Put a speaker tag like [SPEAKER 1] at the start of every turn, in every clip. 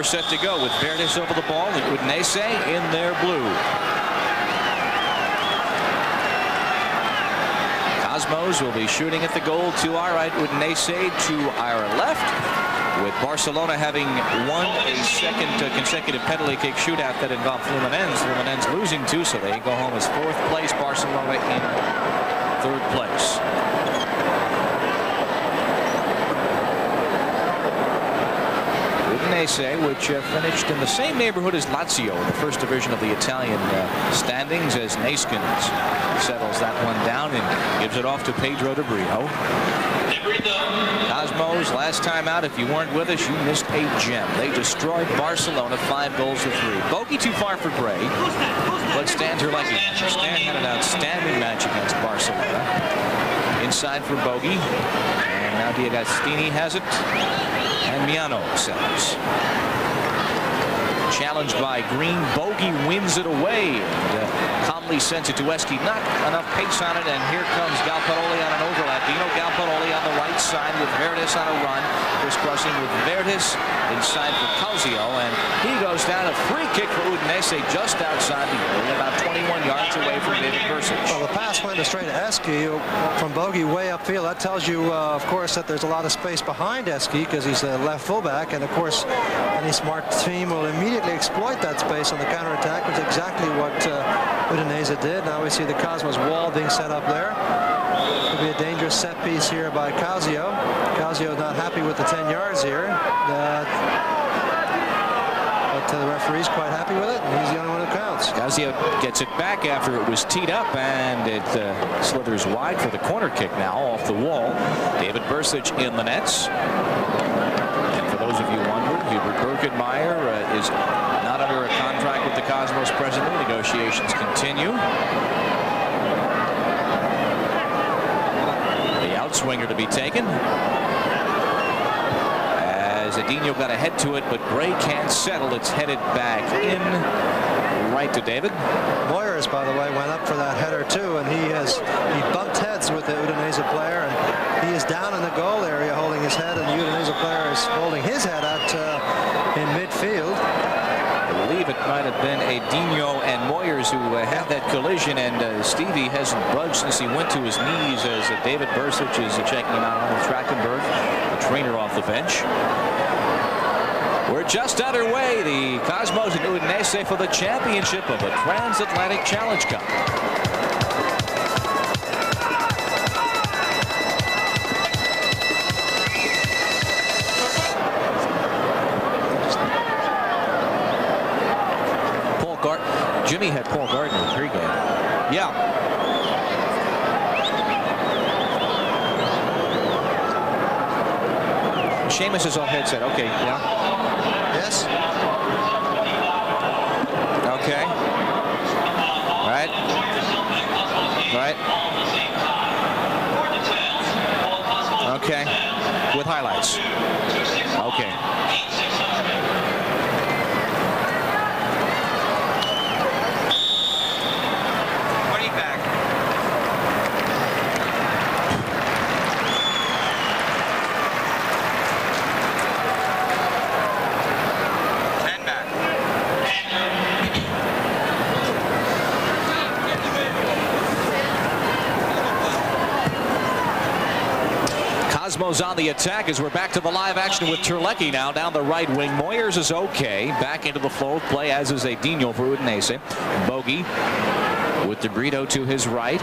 [SPEAKER 1] set to go with Verdes over the ball and Udinese in their blue. Cosmos will be shooting at the goal to our right, Udinese to our left, with Barcelona having won a second consecutive penalty kick shootout that involved Fluminense. Fluminense losing 2, so they go home as 4th place. Barcelona in 3rd place. Udinese, which finished in the same neighborhood as Lazio in the 1st division of the Italian standings, as Neskins settles that one down and gives it off to Pedro de Brito. Cosmos, last time out, if you weren't with us, you missed a gem. They destroyed Barcelona 5 goals to 3. Bogey too far for Gray, but Stan Terlecki. Stan had an outstanding match against Barcelona. Inside for Bogey, and now D'Agostini has it, and Miano settles. Challenged by Green, Bogey wins it away. And, calmly sends it to Eski. Not enough pace on it, and here comes Galparoli on an overlap. Dino Galparoli on the right side with Verdes on a run. Crisscrossing with Verdes inside for Calzio, and he goes down. A free kick for Udinese just outside the goal, about 21 yards away from David Bersic.
[SPEAKER 2] Well, the pass went straight to Eski from Bogey way upfield. That tells you, of course, that there's a lot of space behind Eski because he's a left fullback, and of course, any smart team will immediately exploit that space on the counterattack, which is exactly what Udinese did. Now we see the Cosmos wall being set up there. Could be a dangerous set piece here by Calzio. Calzio not happy with the 10 yards here. But the referee's quite happy with it, and he's the only one who counts.
[SPEAKER 1] Calzio gets it back after it was teed up, and it slithers wide for the corner kick now off the wall. David Bersic in the nets. And for those of you wondering, Hubert Birkenmeyer is not under a contract with the Cosmos presently. Negotiations continue. The outswinger to be taken. As Adinho got a head to it, but Gray can't settle. It's headed back in right to David.
[SPEAKER 2] Moyers, by the way, went up for that header too, and he bumped heads with the Udinese player, and he is down in the goal area holding his head, and the Udinese player is holding his head out in midfield.
[SPEAKER 1] I believe it might have been Adinho and Moyers who had that collision, and Stevie hasn't budged since he went to his knees as David Bersic is checking him out on Trachtenberg, the trainer off the bench. We're just underway. The Cosmos and Udinese for the championship of the Transatlantic Challenge Cup. Jimmy had Paul Gardner in pregame.
[SPEAKER 3] Yeah.
[SPEAKER 1] Seamus is on headset. Okay. Yeah.
[SPEAKER 2] Yes.
[SPEAKER 1] Okay. Right. Right. Okay. With highlights. Okay. Cosmos on the attack as we're back to the live action with Terlecki now down the right wing. Moyers is okay. Back into the flow of play, as is Adinho for Udinese. Bogey with De Brito to his right.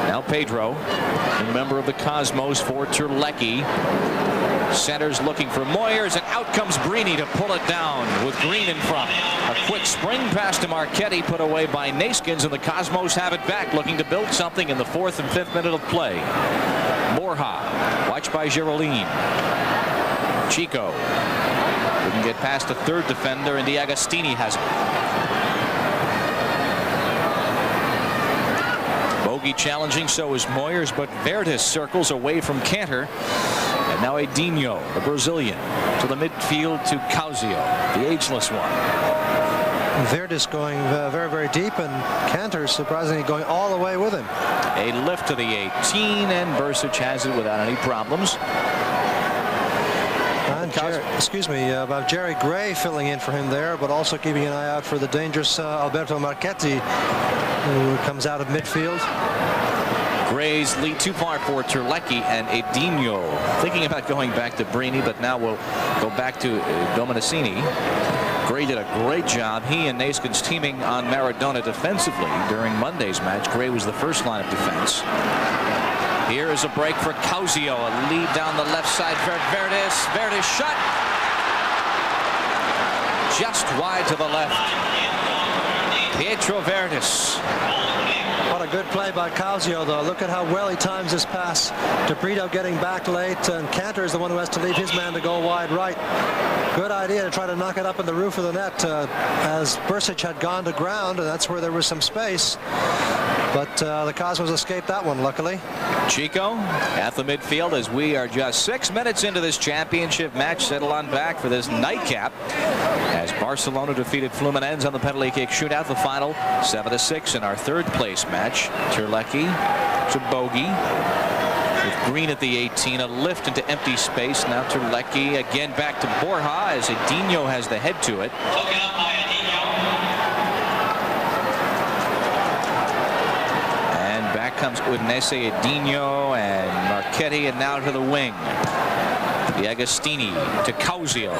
[SPEAKER 1] Now Pedro, a member of the Cosmos for Terlecki. Centers looking for Moyers, and out comes Brini to pull it down with Green in front. A quick spring pass to Marchetti put away by Neskins, and the Cosmos have it back, looking to build something in the 4th and 5th minute of play. Borja, watched by Geraldine. Chico wouldn't get past the 3rd defender, and D'Agostini has it. Bogey challenging, so is Moyers, but Verdes circles away from Cantor. And now Adinho, the Brazilian, to the midfield to Calzio, the ageless one.
[SPEAKER 2] Verdes going very, very deep, and Cantor surprisingly going all the way with him.
[SPEAKER 1] A lift to the 18, and Bersic has it without any problems.
[SPEAKER 2] And about Jerry Gray filling in for him there, but also keeping an eye out for the dangerous Alberto Marchetti, who comes out of midfield.
[SPEAKER 1] Gray's lead too far for Terlecki and Edinho. Thinking about going back to Brini, but now we'll go back to Domenecini. Gray did a great job. He and Neeskens teaming on Maradona defensively during Monday's match. Gray was the first line of defense. Here is a break for Causio. A lead down the left side for Verdes. Verdes shot. Just wide to the left. Pietro Verdes.
[SPEAKER 2] What a good play by Causio, though. Look at how well he times this pass. De Brito getting back late, and Cantor is the one who has to leave his man to go wide right. Good idea to try to knock it up in the roof of the net as Bursic had gone to ground, and that's where there was some space. But the Cosmos escaped that one, luckily.
[SPEAKER 1] Chico at the midfield as we are just 6 minutes into this championship match. Settle on back for this nightcap as Barcelona defeated Fluminense on the penalty kick shootout. The final 7-6 in our third place match. Terlecki to Bogey with Green at the 18. A lift into empty space. Now Terlecki again back to Borja as Edinho has the head to it. Comes Udinese, Edinho, and Marchetti, and now to the wing. The Agostini to Causio.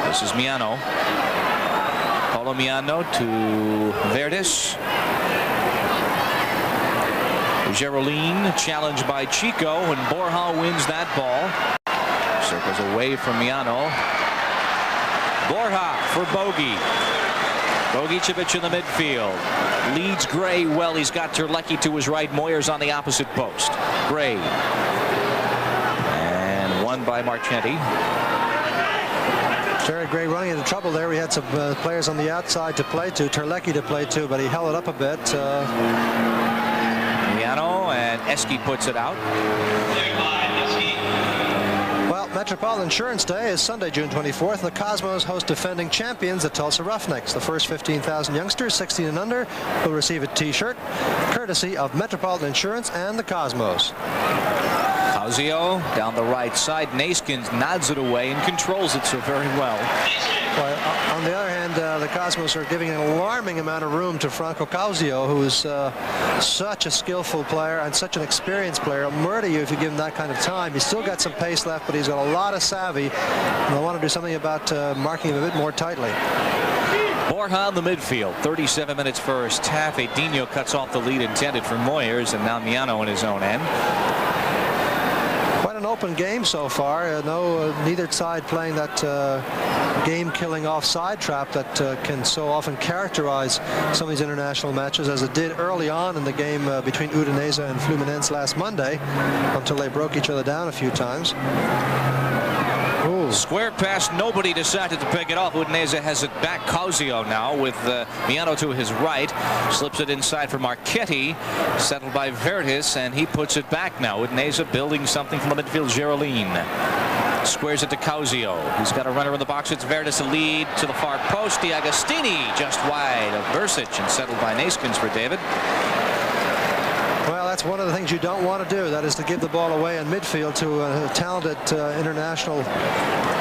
[SPEAKER 1] This is Miano. Paulo Miano to Verdes. Gerolin challenged by Chico, and Borja wins that ball. Circles away from Miano. Borja for Bogey. Bogicevic in the midfield. Leads Gray well. He's got Terlecki to his right. Moyers on the opposite post. Gray. And won by Marchetti.
[SPEAKER 2] Jerry Gray running into trouble there. We had some players on the outside to play to. Terlecki to play to, but he held it up a bit.
[SPEAKER 1] Miano and Eski puts it out.
[SPEAKER 2] Well, Metropolitan Insurance Day is Sunday, June 24th. The Cosmos host defending champions, the Tulsa Roughnecks. The first 15,000 youngsters, 16 and under, will receive a T-shirt, courtesy of Metropolitan Insurance and the Cosmos.
[SPEAKER 1] Causio down the right side. Neeskens nods it away and controls it so very well.
[SPEAKER 2] Well, on the other hand, the Cosmos are giving an alarming amount of room to Franco Causio, who is such a skillful player and such an experienced player. He'll murder you if you give him that kind of time. He's still got some pace left, but he's got a lot of savvy. And I want to do something about marking him a bit more tightly.
[SPEAKER 1] Borja in the midfield. 37 minutes first half. Edinho cuts off the lead intended for Moyers, and now Miano in his own end.
[SPEAKER 2] Quite an open game so far. Neither side playing that game-killing offside trap that can so often characterize some of these international matches, as it did early on in the game between Udinese and Fluminense last Monday, until they broke each other down a few times. Ooh.
[SPEAKER 1] Square pass, nobody decided to pick it off. Udinese has it back. Causio now with Miano to his right. Slips it inside for Marchetti. Settled by Verdes, and he puts it back now. Udinese building something from the midfield. Gerolin squares it to Causio. He's got a runner in the box. It's Verdes to lead to the far post. The Agostini just wide of Bursic, and settled by Neeskens for David.
[SPEAKER 2] Well, that's one of the things you don't want to do. That is to give the ball away in midfield to a talented international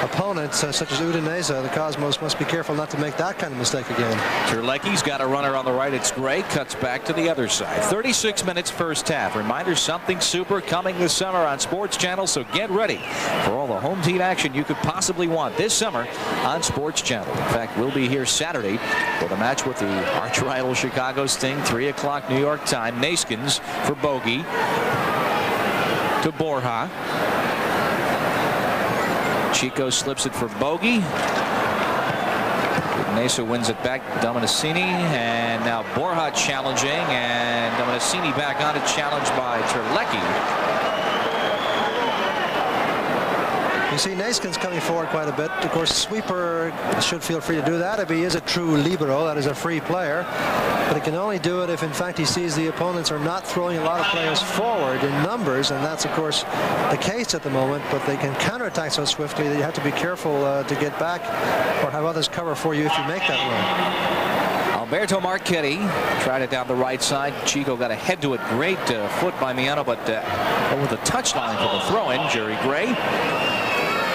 [SPEAKER 2] opponent such as Udinese. The Cosmos must be careful not to make that kind of mistake again.
[SPEAKER 1] Terlecki's got a runner on the right. It's Gray. Cuts back to the other side. 36 minutes first half. Reminder, something super coming this summer on Sports Channel, so get ready for all the home team action you could possibly want this summer on Sports Channel. In fact, we'll be here Saturday for the match with the arch rival Chicago Sting, 3 o'clock New York time. Neeskens for Bogey to Borja. Chico slips it for Bogey. Udinese wins it back. Domenecini, and now Borja challenging, and Domenecini back on it, challenged by Terlecki.
[SPEAKER 2] You see Neeskens coming forward quite a bit. Of course, Sweeper should feel free to do that if he is a true libero. That is a free player. But he can only do it if, in fact, he sees the opponents are not throwing a lot of players forward in numbers. And that's, of course, the case at the moment. But they can counterattack so swiftly that you have to be careful to get back or have others cover for you if you make that run.
[SPEAKER 1] Alberto Marchetti tried it down the right side. Chico got a head to it. Great foot by Miano, but over the touchline for the throw-in. Jerry Gray.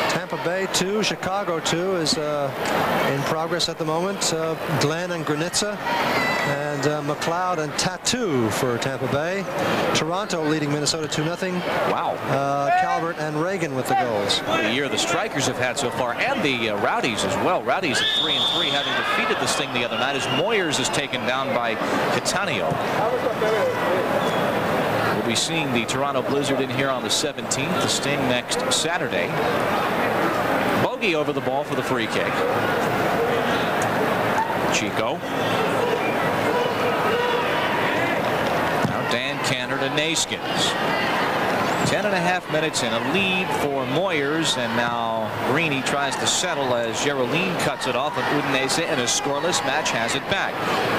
[SPEAKER 2] Tampa Bay 2, Chicago 2 is in progress at the moment. Glenn and Granitza, and McLeod and Tattoo for Tampa Bay. Toronto leading Minnesota 2-0.
[SPEAKER 1] Wow.
[SPEAKER 2] Calvert and Reagan with the goals.
[SPEAKER 1] The year the Strikers have had so far, and the Rowdies as well. Rowdies at 3-3, having defeated the Sting the other night as Moyers is taken down by Cattaneo. We'll be seeing the Toronto Blizzard in here on the 17th. The Sting next Saturday. Bogey over the ball for the free kick. Chico. Now Dan Cantor to Naskins. 10.5 minutes in, a lead for Moyers, and now Greeny tries to settle as Geraldine cuts it off of Udinese, and a scoreless match has it back.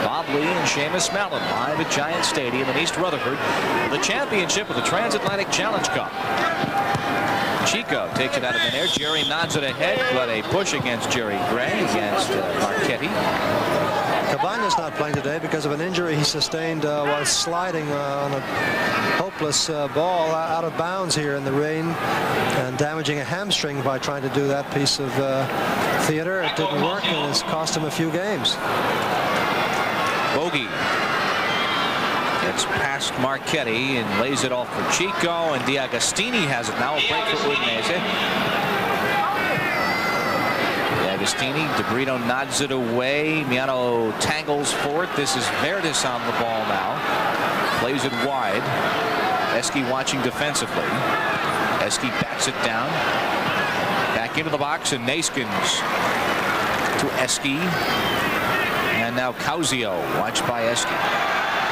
[SPEAKER 1] Bob Lee and Seamus Mallon live at Giant Stadium in East Rutherford, the championship of the Transatlantic Challenge Cup. Chico takes it out of the air. Jerry nods it ahead, but a push against Jerry Gray against Marchetti.
[SPEAKER 2] Cabaña's not playing today because of an injury he sustained while sliding on a hopeless ball out of bounds here in the rain and damaging a hamstring by trying to do that piece of theater. It didn't work, and it's cost him a few games.
[SPEAKER 1] Bogey gets past Marchetti and lays it off for Chico, and D'Agostini has it now. A break for Udinese. D'Agostini, DeBrito nods it away. Miano tangles for it. This is Verdes on the ball now. Plays it wide. Eski watching defensively. Eski bats it down. Back into the box, and Naskins to Eski. And now Causio, watched by Eski.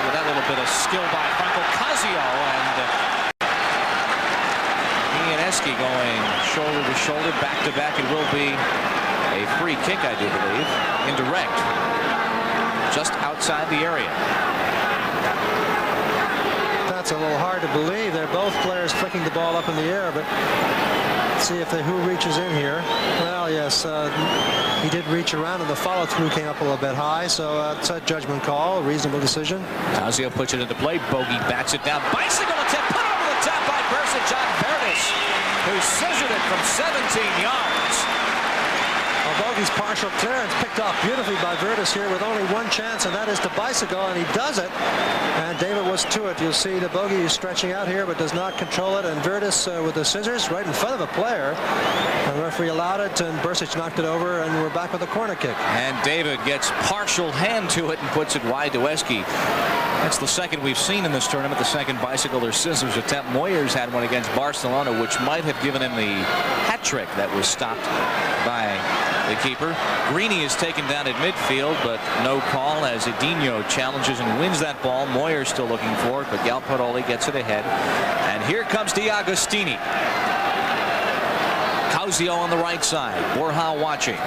[SPEAKER 1] With that little bit of skill by Franco Causio, and he and Eski going shoulder to shoulder, back to back. It will be a free kick, I do believe, indirect, just outside the area.
[SPEAKER 2] That's a little hard to believe. They're both players flicking the ball up in the air, but let's see if who reaches in here. Well, yes, he did reach around, and the follow-through came up a little bit high, so it's a judgment call, a reasonable decision.
[SPEAKER 1] Causio puts it into play. Bogey bats it down. Bicycle attempt put over the top by Bersa John Verdes, who scissored it from 17 yards.
[SPEAKER 2] Bogey's partial clearance picked off beautifully by Verdes here with only one chance, and that is to bicycle, and he does it. And David was to it. You'll see the Bogey is stretching out here but does not control it, and Verdes with the scissors right in front of a player. And the referee allowed it, and Bersic knocked it over, and we're back with a corner kick.
[SPEAKER 1] And David gets partial hand to it and puts it wide to Eski. That's the second we've seen in this tournament, the second bicycle or scissors attempt. Moyers had one against Barcelona, which might have given him the hat trick that was stopped by the keeper. Greeny is taken down at midfield, but no call as Edinho challenges and wins that ball. Moyers still looking for it, but Galparoli gets it ahead. And here comes D'Agostini. Causio on the right side. Borja watching.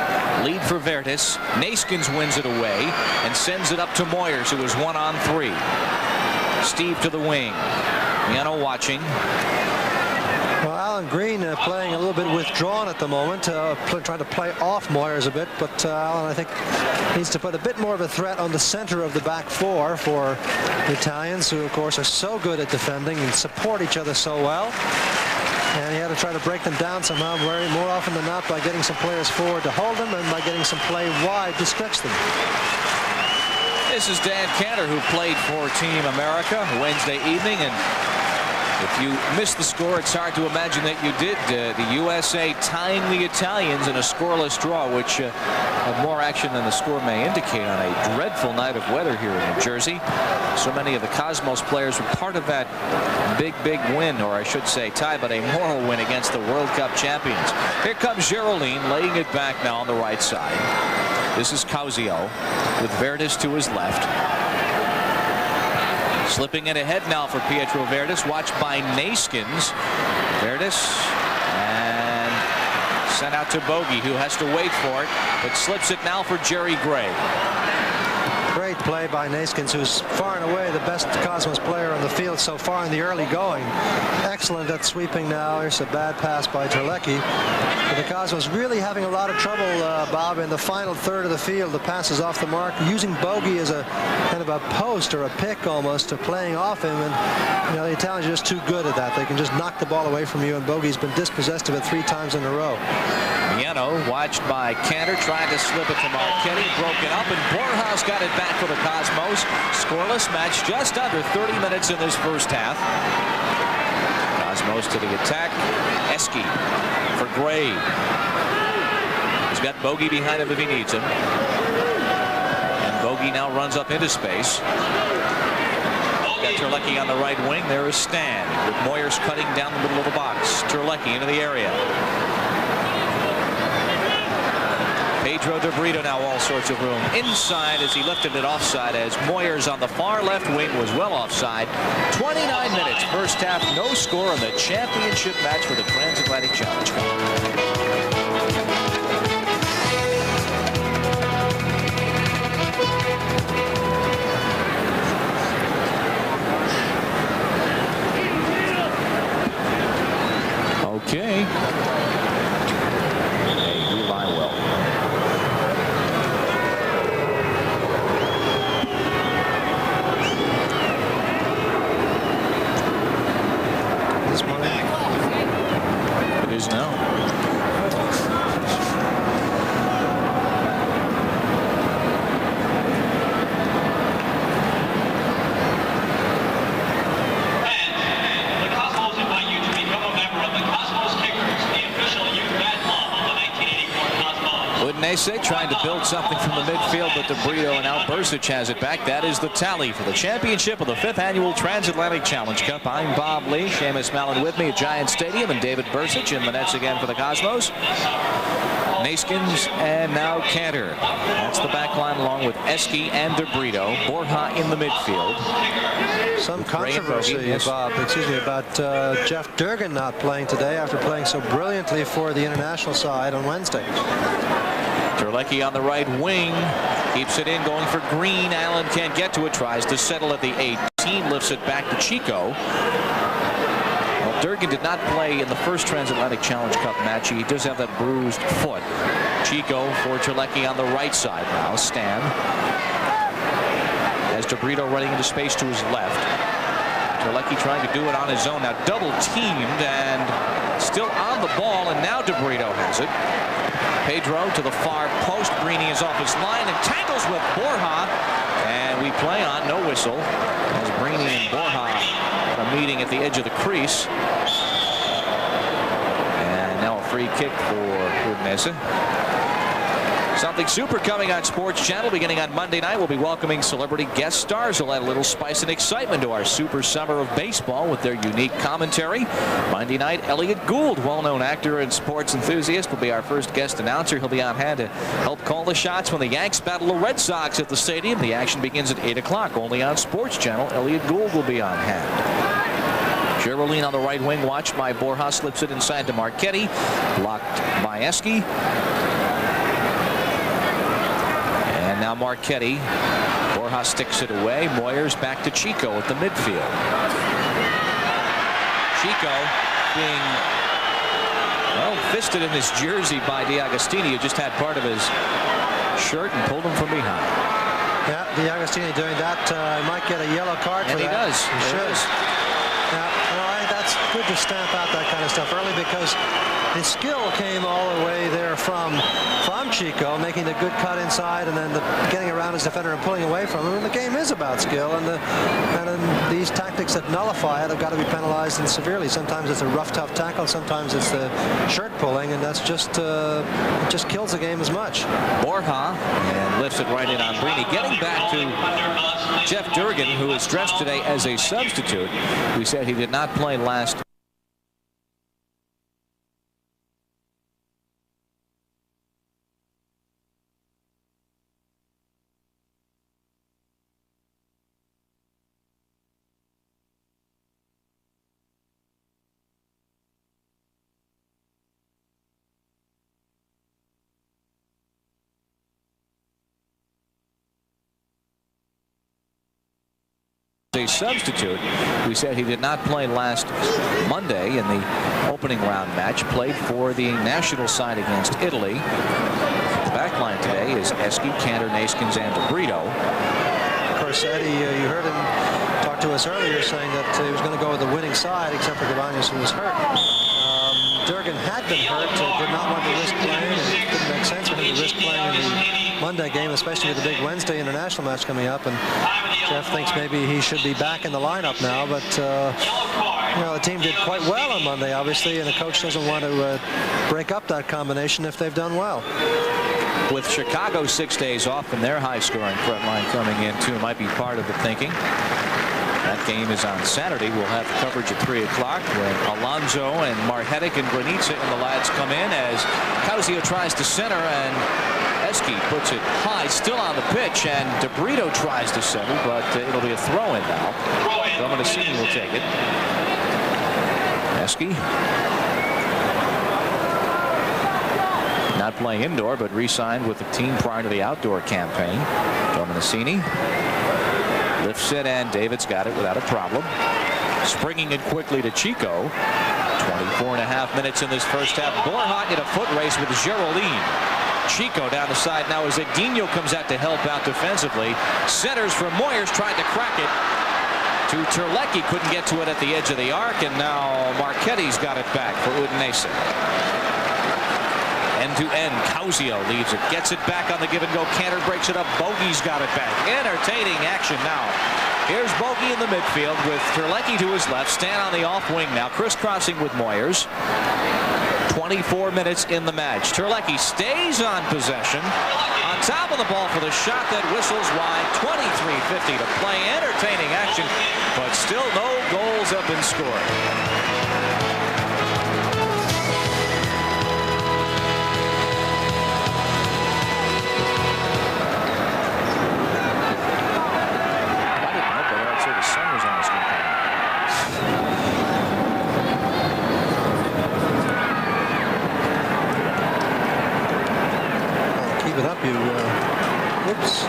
[SPEAKER 1] Lead for Verdes. Naskins wins it away and sends it up to Moyers, who is 1-on-3. Steve to the wing. Miano watching.
[SPEAKER 2] Well, Alan Green playing a little bit withdrawn at the moment, trying to play off Moyers a bit, but Alan, I think, needs to put a bit more of a threat on the center of the back four for the Italians, who, of course, are so good at defending and support each other so well. And he had to try to break them down somehow, more often than not, by getting some players forward to hold them and by getting some play wide to stretch them.
[SPEAKER 1] This is Dan Cantor, who played for Team America Wednesday evening, and if you missed the score, it's hard to imagine that you did. The USA tying the Italians in a scoreless draw, which had more action than the score may indicate on a dreadful night of weather here in New Jersey. So many of the Cosmos players were part of that big win, or I should say tie, but a moral win against the World Cup champions. Here comes Geraldine laying it back now on the right side. This is Causio with Verdes to his left. Slipping it ahead now for Pietro Verdes, watched by Naskins. Verdes and sent out to Bogey, who has to wait for it, but slips it now for Jerry Gray.
[SPEAKER 2] great play by Neeskens, who's far and away the best Cosmos player on the field so far in the early going. Excellent at sweeping now. Here's a bad pass by Terlecki. But the Cosmos really having a lot of trouble, Bob, in the final third of the field. The pass is off the mark, using Bogey as a kind of a post or a pick almost to playing off him. And, you know, the Italians are just too good at that. They can just knock the ball away from you, and Bogey's been dispossessed of it 3 times in a row.
[SPEAKER 1] Miano watched by Cantor, trying to slip it to Marchetti, broken up, and Borjas got it back for the Cosmos. Scoreless match, just under 30 minutes in this first half. Cosmos to the attack. Eski for Gray. He's got Bogey behind him if he needs him. And Bogey now runs up into space. Got Terlecki on the right wing. There is Stan, with Moyers cutting down the middle of the box. Terlecki into the area. Pedro de Brito now all sorts of room inside as he lifted it offside, as Moyers on the far left wing was well offside. 29 minutes first half, no score in the championship match for the Transatlantic Challenge Cup. Okay. Hey, we lie well.
[SPEAKER 2] This morning.
[SPEAKER 1] It is now. Udinese trying to build something from the midfield, but de Brito and now Bursic has it back. That is the tally for the championship of the 5th annual Transatlantic Challenge Cup. I'm Bob Lee, Seamus Mallon with me at Giant Stadium, and David Bursic in the nets again for the Cosmos. Neeskens and now Cantor. That's the back line along with Eski and de Brito. Borja in the midfield.
[SPEAKER 2] Some controversy, Bob, about Jeff Durgan not playing today after playing so brilliantly for the international side on Wednesday.
[SPEAKER 1] Terlecki on the right wing, keeps it in, going for Green. Allen can't get to it, tries to settle at the 18, lifts it back to Chico. Well, Durgan did not play in the first Transatlantic Challenge Cup match. He does have that bruised foot. Chico for Terlecki on the right side now. Stan. As de Brito running into space to his left. Terlecki trying to do it on his own. Now double teamed and still on the ball, and now de Brito has it. Pedro to the far post. Greeny is off his line and tangles with Borja. And we play on, no whistle, as Greeny and Borja have a meeting at the edge of the crease. And now a free kick for Udinese. Something super coming on Sports Channel beginning on Monday night. We'll be welcoming celebrity guest stars who'll add a little spice and excitement to our super summer of baseball with their unique commentary. Monday night, Elliot Gould, well-known actor and sports enthusiast, will be our first guest announcer. He'll be on hand to help call the shots when the Yanks battle the Red Sox at the stadium. The action begins at 8 o'clock only on Sports Channel. Elliot Gould will be on hand. Geraldine on the right wing, watched by Borja, slips it inside to Marchetti, blocked by Eski. And now Marchetti. Borja sticks it away. Moyers back to Chico at the midfield. Chico being, well, fisted in his jersey by DeAgostini, who just had part of his shirt and pulled him from behind.
[SPEAKER 2] Yeah, DeAgostini doing that. He might get a yellow card for that.
[SPEAKER 1] And he does.
[SPEAKER 2] He should. Now, that's good to stamp out that kind of stuff early, because his skill came all the way there from Chico, making the good cut inside and then getting around his defender and pulling away from him. And the game is about skill, and these tactics that nullify it have got to be penalized and severely. Sometimes it's a rough, tough tackle. Sometimes it's the shirt pulling, and that's just it just kills the game as much.
[SPEAKER 1] Borja and lifts it right in on Greeny. Getting back to Jeff Durgan, who is dressed today as a substitute. We said he did not play last a substitute. We said he did not play last Monday in the opening round match. Played for the national side against Italy. The back line today is Eski, Cantor, Neeskens, and DeBrito.
[SPEAKER 2] Of course, Eddie, you heard him talk to us earlier saying that he was going to go with the winning side, except for Cabanas, who was hurt. Durgan had been hurt, did not want to risk playing, and it didn't make sense for him to risk playing in the Monday game, especially with the big Wednesday international match coming up. And Jeff thinks maybe he should be back in the lineup now, but you know, the team did quite well on Monday, obviously, and the coach doesn't want to break up that combination if they've done well.
[SPEAKER 1] With Chicago 6 days off and their high-scoring front line coming in too, might be part of the thinking. That game is on Saturday. We'll have coverage at 3 o'clock when Alonso and Marhetic and Granica and the lads come in as Causio tries to center and Eski puts it high, still on the pitch, and DeBrito tries to center, but it'll be a throw-in now. Blanc&Neri will take it. Eski. Not playing indoor, but re-signed with the team prior to the outdoor campaign. Blanc&Neri lifts it, and David's got it without a problem. Springing it quickly to Chico. 24.5 minutes in this first half. Borja in a foot race with Geraldine. Chico down the side now as Edinho comes out to help out defensively. Centers from Moyers, tried to crack it to Terlecki, couldn't get to it at the edge of the arc, and now Marchetti's got it back for Udinese. End-to-end, Causio leaves it, gets it back on the give-and-go. Cantor breaks it up. Bogey's got it back. Entertaining action now. Here's Bogey in the midfield with Terlecki to his left. Stan on the off wing now, crisscrossing with Moyers. 24 minutes in the match. Terlecki stays on possession. On top of the ball for the shot that whistles wide. 23:50 to play. Entertaining action, but still no goals have been scored.
[SPEAKER 2] Whoops.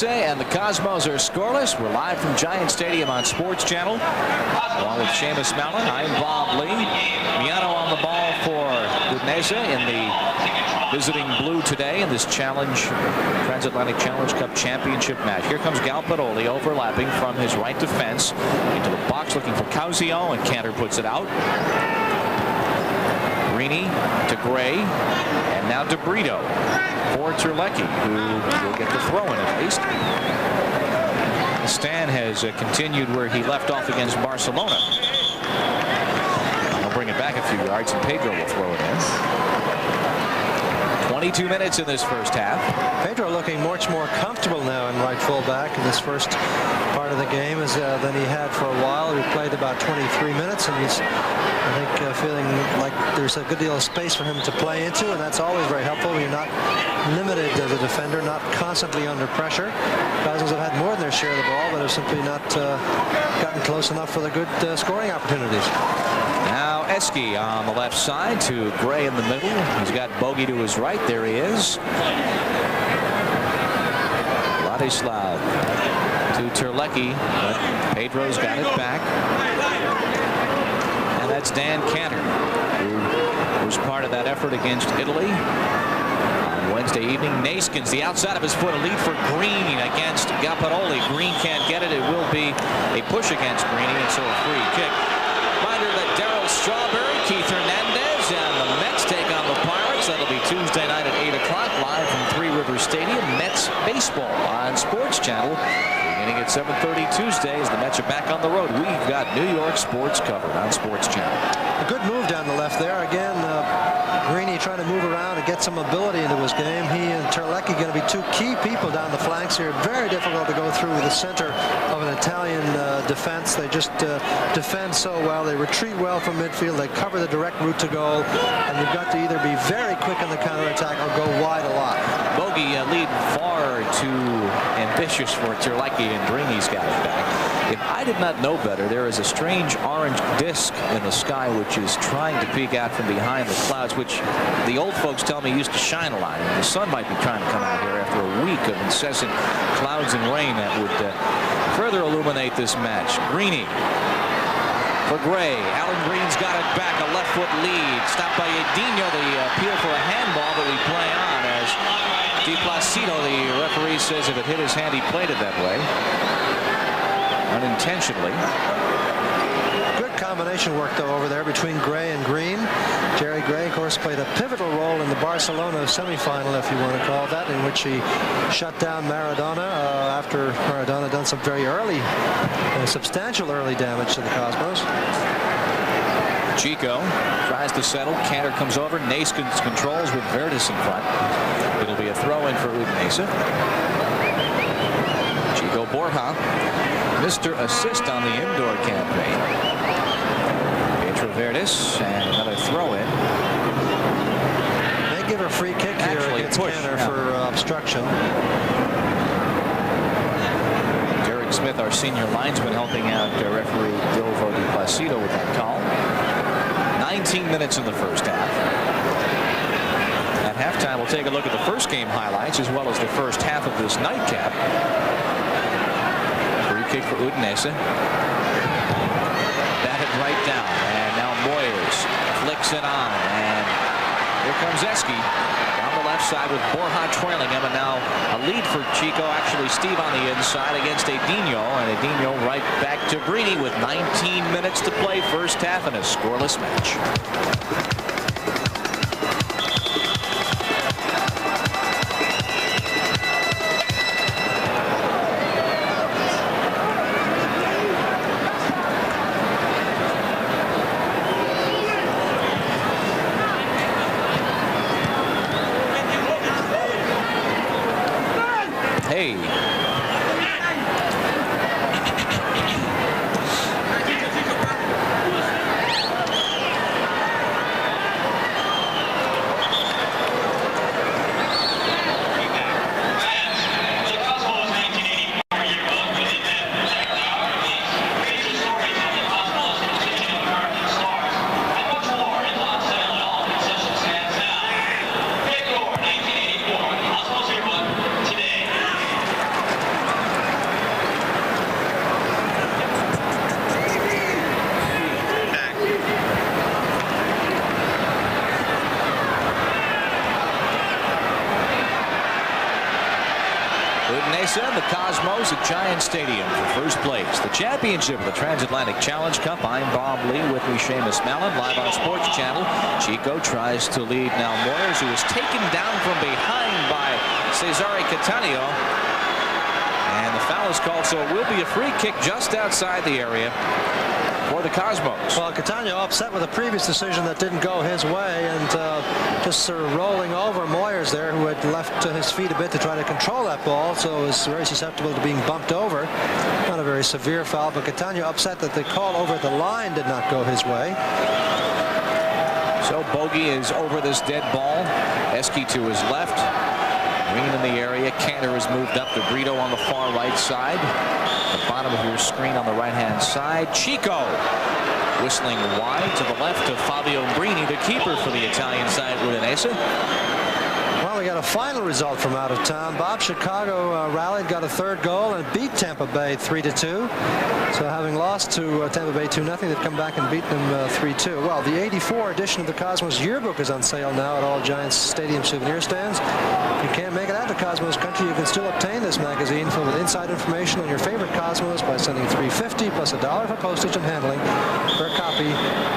[SPEAKER 1] And the Cosmos are scoreless. We're live from Giant Stadium on Sports Channel. Along with Seamus Mallon, I'm Bob Lee. Miano on the ball for Udinese in the visiting blue today in this challenge, Transatlantic Challenge Cup Championship match. Here comes Galparoli overlapping from his right defense into the box looking for Causio, and Cantor puts it out. Rini to Gray, and now DeBrito for Terlecki, who will get the throw in at least. Stan has continued where he left off against Barcelona. He'll bring it back a few yards, and Pedro will throw it in. 22 minutes in this first half.
[SPEAKER 2] Pedro looking much more comfortable now in right fullback in this first part of the game than he had for a while. He played about 23 minutes, and he's, I think, feeling like there's a good deal of space for him to play into, and that's always very helpful when you're not limited as a defender, not constantly under pressure. Basels have had more than their share of the ball, but have simply not gotten close enough for the good scoring opportunities.
[SPEAKER 1] Now Eski on the left side to Gray in the middle. He's got Bogey to his right. There he is. Ladislav to Terlecki, but Pedro's got it back. And that's Dan Cantor, who was part of that effort against Italy on Wednesday evening. Neeskens, the outside of his foot, a lead for Green against Galparoli. Green can't get it. It will be a push against Greeny, and so a free kick. Reminder that Darryl Strawberry, Keith Hernandez, and the Mets take on the Pirates. That'll be Tuesday night at 8 o'clock, live from Three Rivers Stadium. Mets baseball on Sports Channel. beginning at 7:30 Tuesday as the Mets are back on the road. We've got New York sports covered on Sports Channel.
[SPEAKER 2] A good move down the left there. Again, Greeny trying to move around and get some mobility into his game. He and Terlecki going to be two key people down the flanks here. Very difficult to go through the center of an Italian defense. They just defend so well. They retreat well from midfield. They cover the direct route to goal. And you've got to either be very quick on the counterattack or go wide a lot.
[SPEAKER 1] Bogey lead far too ambitious for Terlecki, and Greeny's got it back. If I did not know better, there is a strange orange disc in the sky which is trying to peek out from behind the clouds, which the old folks tell me used to shine a lot. And the sun might be trying to come out here after a week of incessant clouds and rain that would further illuminate this match. Greeny for Gray. Alan Green's got it back. A left foot lead. Stopped by Udinese. The appeal for a handball that we play on as Di Placido, the referee, says if it hit his hand, he played it that way. Unintentionally.
[SPEAKER 2] Good combination work, though, over there between Gray and Green. Jerry Gray, of course, played a pivotal role in the Barcelona semifinal, if you want to call that, in which he shut down Maradona after Maradona done some very early, substantial early damage to the Cosmos.
[SPEAKER 1] Chico tries to settle. Cantor comes over. Naskins controls with Verdes in front. It'll be a throw-in for Udinese. Chico Borja, Mr. Assist on the indoor campaign. Pietro Verdes, and another throw-in.
[SPEAKER 2] They give a free kick here against Cantor for obstruction.
[SPEAKER 1] Derek Smith, our senior linesman, helping out referee Dilvo Di Placido with that call. 19 minutes in the first half. At halftime, we'll take a look at the first game highlights as well as the first half of this nightcap. Free kick for Udinese. Batted right down, and now Moyers flicks it on, and here comes Eski down the left side with Borja trailing him, and now a lead for Chico. Actually, Steve on the inside against Udinese, and Udinese right back to Greeny with 19 minutes to play, first half in a scoreless match. Hey. The Cosmos at Giant Stadium for first place. The championship of the Transatlantic Challenge Cup. I'm Bob Lee with me, Seamus Mallon, live on Sports Channel. Chico tries to lead now Moyers, who is taken down from behind by Cesare Cattaneo. And the foul is called, so it will be a free kick just outside the area for the Cosmos.
[SPEAKER 2] Well, Cattaneo upset with a previous decision that didn't go his way, and just sort of rolling over Moyers there, who had left his feet a bit to try to control that ball, so was very susceptible to being bumped over. Not a very severe foul, but Cattaneo upset that the call over the line did not go his way.
[SPEAKER 1] So Bogey is over this dead ball. Eski to his left. Green in the area. Cantor has moved up to Brito on the far right side. The bottom of your screen on the right-hand side. Chico whistling wide to the left of Fabio Brini, the keeper for the Italian side, Udinese.
[SPEAKER 2] Well, we got a final result from out of town. Bob, Chicago rallied, got a third goal, and beat Tampa Bay 3-2. So having lost to Tampa Bay 2-0, they've come back and beaten them 3-2. Well, the 84 edition of the Cosmos yearbook is on sale now at all Giants Stadium souvenir stands. If you can't make it out to Cosmos country, you can still obtain this magazine filled with inside information on your favorite Cosmos by sending $3.50 plus $1 for postage and handling per copy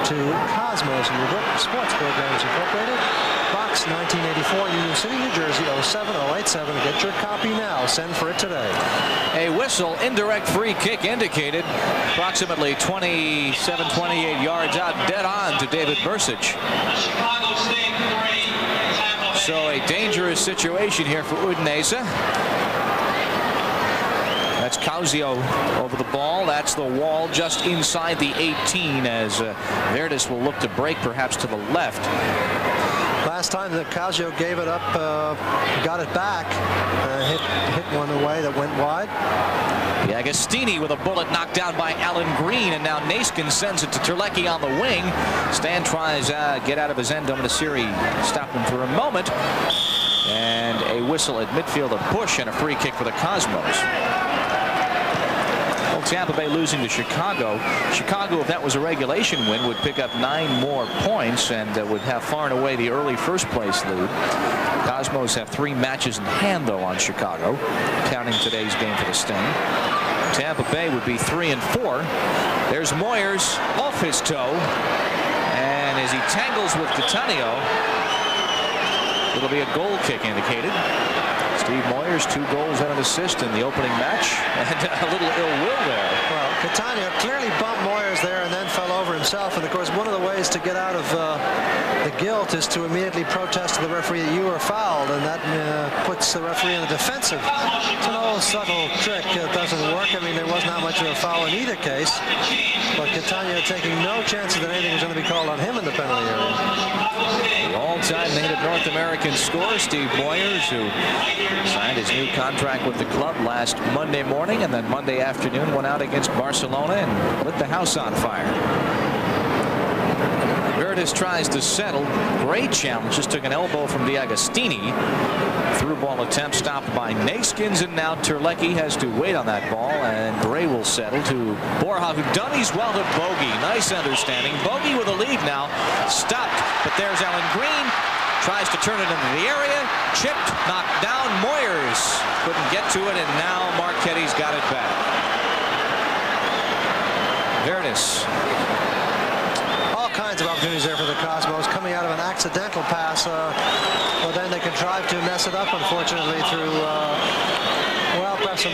[SPEAKER 2] to Cosmos Yearbook Sports Programs Incorporated, Box 1984, Union City, New Jersey, 07087. Get your copy now. Send for it today.
[SPEAKER 1] A whistle, indirect free kick indicated, approximately 27, 28 yards out, dead on to David Bursich. So a dangerous situation here for Udinese. That's Causio over the ball. That's the wall just inside the 18 as Verdes will look to break perhaps to the left.
[SPEAKER 2] Last time that Causio gave it up, got it back, hit one away that went wide.
[SPEAKER 1] Yeah, Agostini with a bullet knocked down by Alan Green, and now Naiskin sends it to Terlecki on the wing. Stan tries get out of his end. Dominasiri stopped him for a moment. And a whistle at midfield, a push, and a free kick for the Cosmos. Well, Tampa Bay losing to Chicago. Chicago, if that was a regulation win, would pick up 9 more points and would have far and away the early first place lead. Cosmos have 3 matches in hand, though, on Chicago, counting today's game for the Sting. Tampa Bay would be 3 and 4. There's Moyers off his toe, and as he tangles with Catania, it'll be a goal kick indicated. Steve Moyers, 2 goals and an assist in the opening match, and a little ill will there.
[SPEAKER 2] Well, Catania clearly bumped Moyers there and then fell over himself. And of course, one of the ways to get out of the guilt is to immediately protest to the referee that you were fouled, and that puts the referee in the defensive. It's an old subtle trick. It doesn't work. I mean, there was not much of a foul in either case, but Catania taking no chances that anything was going to be called on him in the penalty area.
[SPEAKER 1] The all-time native North American scorer, Steve Moyers, who signed his new contract with the club last Monday morning, and then Monday afternoon went out against Barcelona and lit the house on fire. Verdes tries to settle. Great challenge. Just took an elbow from D'Agostini. Through ball attempt stopped by Naskins, and now Terlecki has to wait on that ball, and Gray will settle to Borja, who dummies well to Bogey. Nice understanding. Bogey with a lead now. Stopped, but there's Alan Green. Tries to turn it into the area. Chipped, knocked down. Moyers couldn't get to it, and now Marchetti's got it back. Verdes.
[SPEAKER 2] All kinds of opportunities there for the Cosmos, coming out of an accidental pass, but then they contrived to mess it up, unfortunately, through well, perhaps some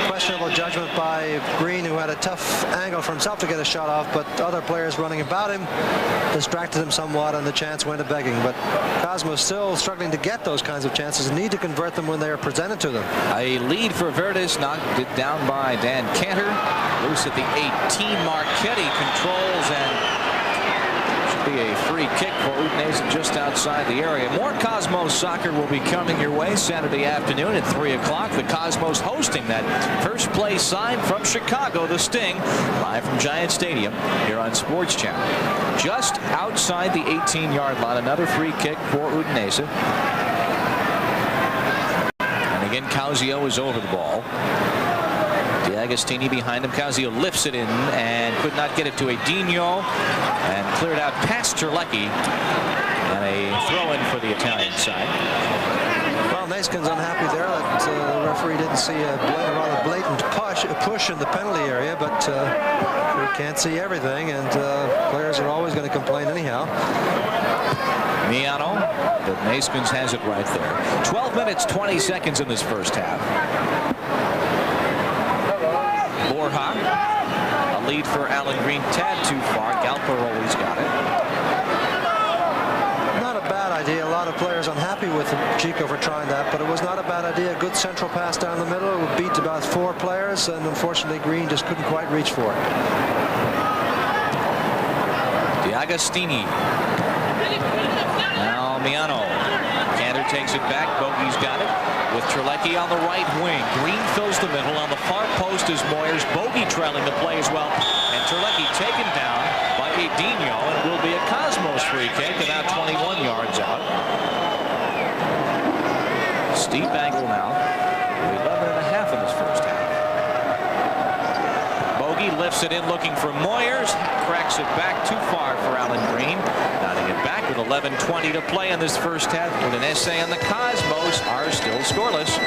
[SPEAKER 2] questionable judgment by Green, who had a tough angle for himself to get a shot off, but other players running about him distracted him somewhat, and the chance went a begging. But Cosmos still struggling to get those kinds of chances and need to convert them when they are presented to them.
[SPEAKER 1] A lead for Verdes, knocked it down by Dan Cantor. Loose at the 18. Marchetti controls, and be a free kick for Udinese just outside the area. More Cosmos soccer will be coming your way Saturday afternoon at 3 o'clock. The Cosmos hosting that first place side from Chicago, the Sting, live from Giant Stadium here on Sports Channel. Just outside the 18-yard line, another free kick for Udinese. And again, Causio is over the ball. D'Agostini behind him. Causio lifts it in and could not get it to a Dino, and cleared out past Terlecki, and a throw-in for the Italian side.
[SPEAKER 2] Well, Naiskin's unhappy there that the referee didn't see a rather blatant push in the penalty area, but we can't see everything, and players are always going to complain anyhow.
[SPEAKER 1] Miano, but Naiskin's has it right there. 12 minutes, 20 seconds in this first half. Borja, a lead for Alan Green, tad too far. Galper always got it.
[SPEAKER 2] Not a bad idea. A lot of players unhappy with Chico for trying that, but it was not a bad idea. Good central pass down the middle. It would beat about 4 players, and unfortunately Green just couldn't quite reach for it. D'Agostini.
[SPEAKER 1] Now Miano. Cantor takes it back. Bogey's got it. With Terlecki on the right wing. Green fills the middle. On the far post is Moyers. Bogey trailing the play as well. And Terlecki taken down by Edinho. And it will be a Cosmos free kick about 21 yards out. Steep angle now. 11.5 in this first half. Bogey lifts it in looking for Moyers. Cracks it back too far for Alan Green. Now to get back with 11:20 to play in this first half. Udinese and the Cosmos are still scoreless.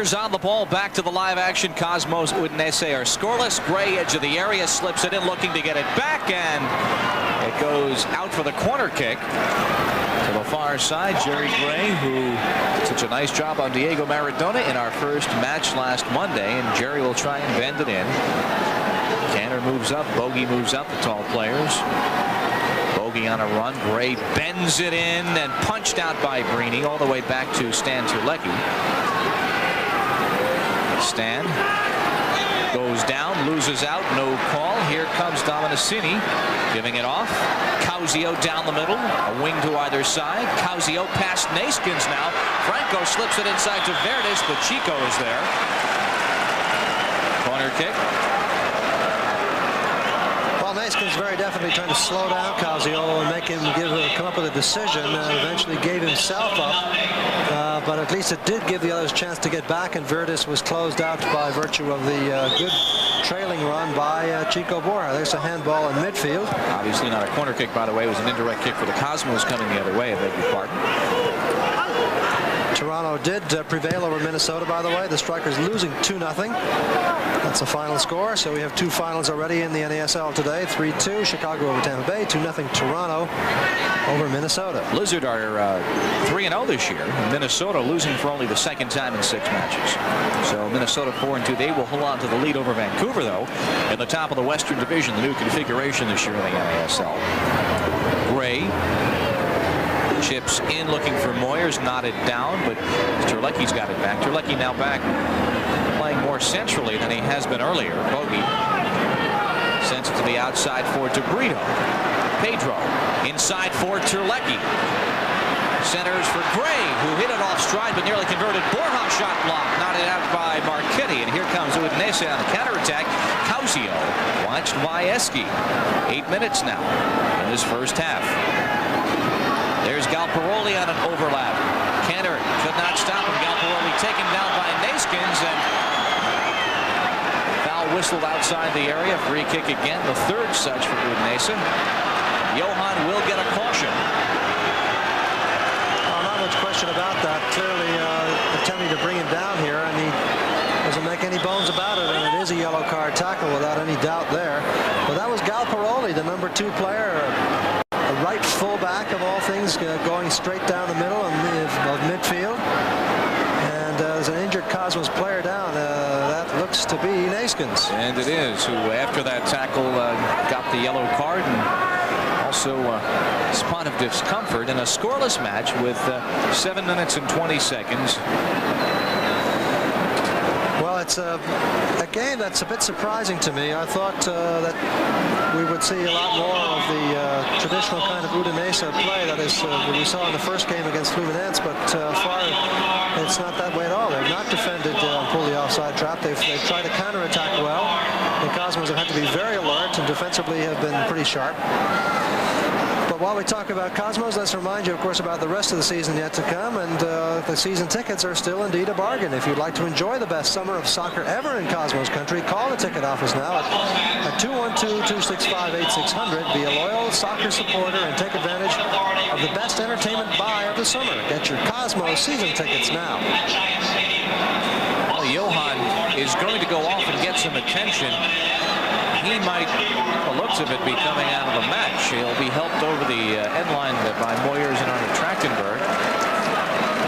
[SPEAKER 1] Moyers on the ball, back to the live action. Cosmos Udinese are scoreless. Gray, edge of the area, slips it in, looking to get it back, and it goes out for the corner kick. To the far side, Jerry Gray, who did such a nice job on Diego Maradona in our first match last Monday, and Jerry will try and bend it in. Canner moves up, Bogey moves up, the tall players. Bogey on a run, Gray bends it in and punched out by Greeny all the way back to Stan Terlecki. Stan goes down, loses out, no call. Here comes Dominicini, giving it off. Causio down the middle, a wing to either side. Causio past Naskins now. Franco slips it inside to Verdes, but Chico is there. Corner kick.
[SPEAKER 2] Well, Naskins very definitely trying to slow down Causio and make him come up with a decision, and eventually gave himself up. But at least it did give the others a chance to get back, and Verdes was closed out by virtue of the good trailing run by Chico Borja. There's a handball in midfield.
[SPEAKER 1] Obviously not a corner kick, by the way. It was an indirect kick for the Cosmos coming the other way. I beg your pardon.
[SPEAKER 2] Toronto did prevail over Minnesota, by the way. The Strikers losing 2-0. That's the final score. So we have two finals already in the NASL today. 3-2 Chicago over Tampa Bay. 2-0 Toronto over Minnesota.
[SPEAKER 1] Blizzard are 3-0 this year. Minnesota losing for only the second time in 6 matches. So Minnesota 4-2. They will hold on to the lead over Vancouver, though, in the top of the Western Division. The new configuration this year in the NASL. Gray chips in, looking for Moyers, knotted down, but Terlecki's got it back. Terlecki now back, playing more centrally than he has been earlier. Bogey sends it to the outside for DeBrito. Pedro inside for Terlecki. Centers for Gray, who hit it off stride but nearly converted. Borja shot block, knotted out by Marchetti, and here comes Udinese on the counterattack. Causio watched by Eski. 8 minutes now in this first half. There's Galparoli on an overlap. Canner could not stop him. Galparoli taken down by Naskins, and foul whistled outside the area. Free kick again, the third such for Udinese. Johan will get a caution.
[SPEAKER 2] Well, not much question about that. Clearly attempting to bring him down here, and he doesn't make any bones about it, and it is a yellow card tackle without any doubt there. But that was Galparoli, the number 2 player. A right fullback of all things, going straight down the middle of midfield. And there's an injured Cosmos player down. That looks to be Naskins.
[SPEAKER 1] And it is, who after that tackle got the yellow card and also spot of discomfort in a scoreless match with 7 minutes and 20 seconds.
[SPEAKER 2] Well, it's a game that's a bit surprising to me. I thought that we would see a lot more of the traditional kind of Udinese play that is we saw in the first game against Fluminense, but far it's not that way at all. They've not defended pull the offside trap. They've tried to counterattack well. The Cosmos have had to be very alert and defensively have been pretty sharp. But while we talk about Cosmos, let's remind you, of course, about the rest of the season yet to come, and the season tickets are still indeed a bargain. If you'd like to enjoy the best summer of soccer ever in Cosmos country, call the ticket office now at 212-265-8600. Be a loyal soccer supporter and take advantage of the best entertainment buy of the summer. Get your Cosmos season tickets now.
[SPEAKER 1] Well, Johan is going to go off and get some attention. He might, the looks of it, be coming out of the match. He'll be helped over the end line by Moyers and Arne Trachtenberg.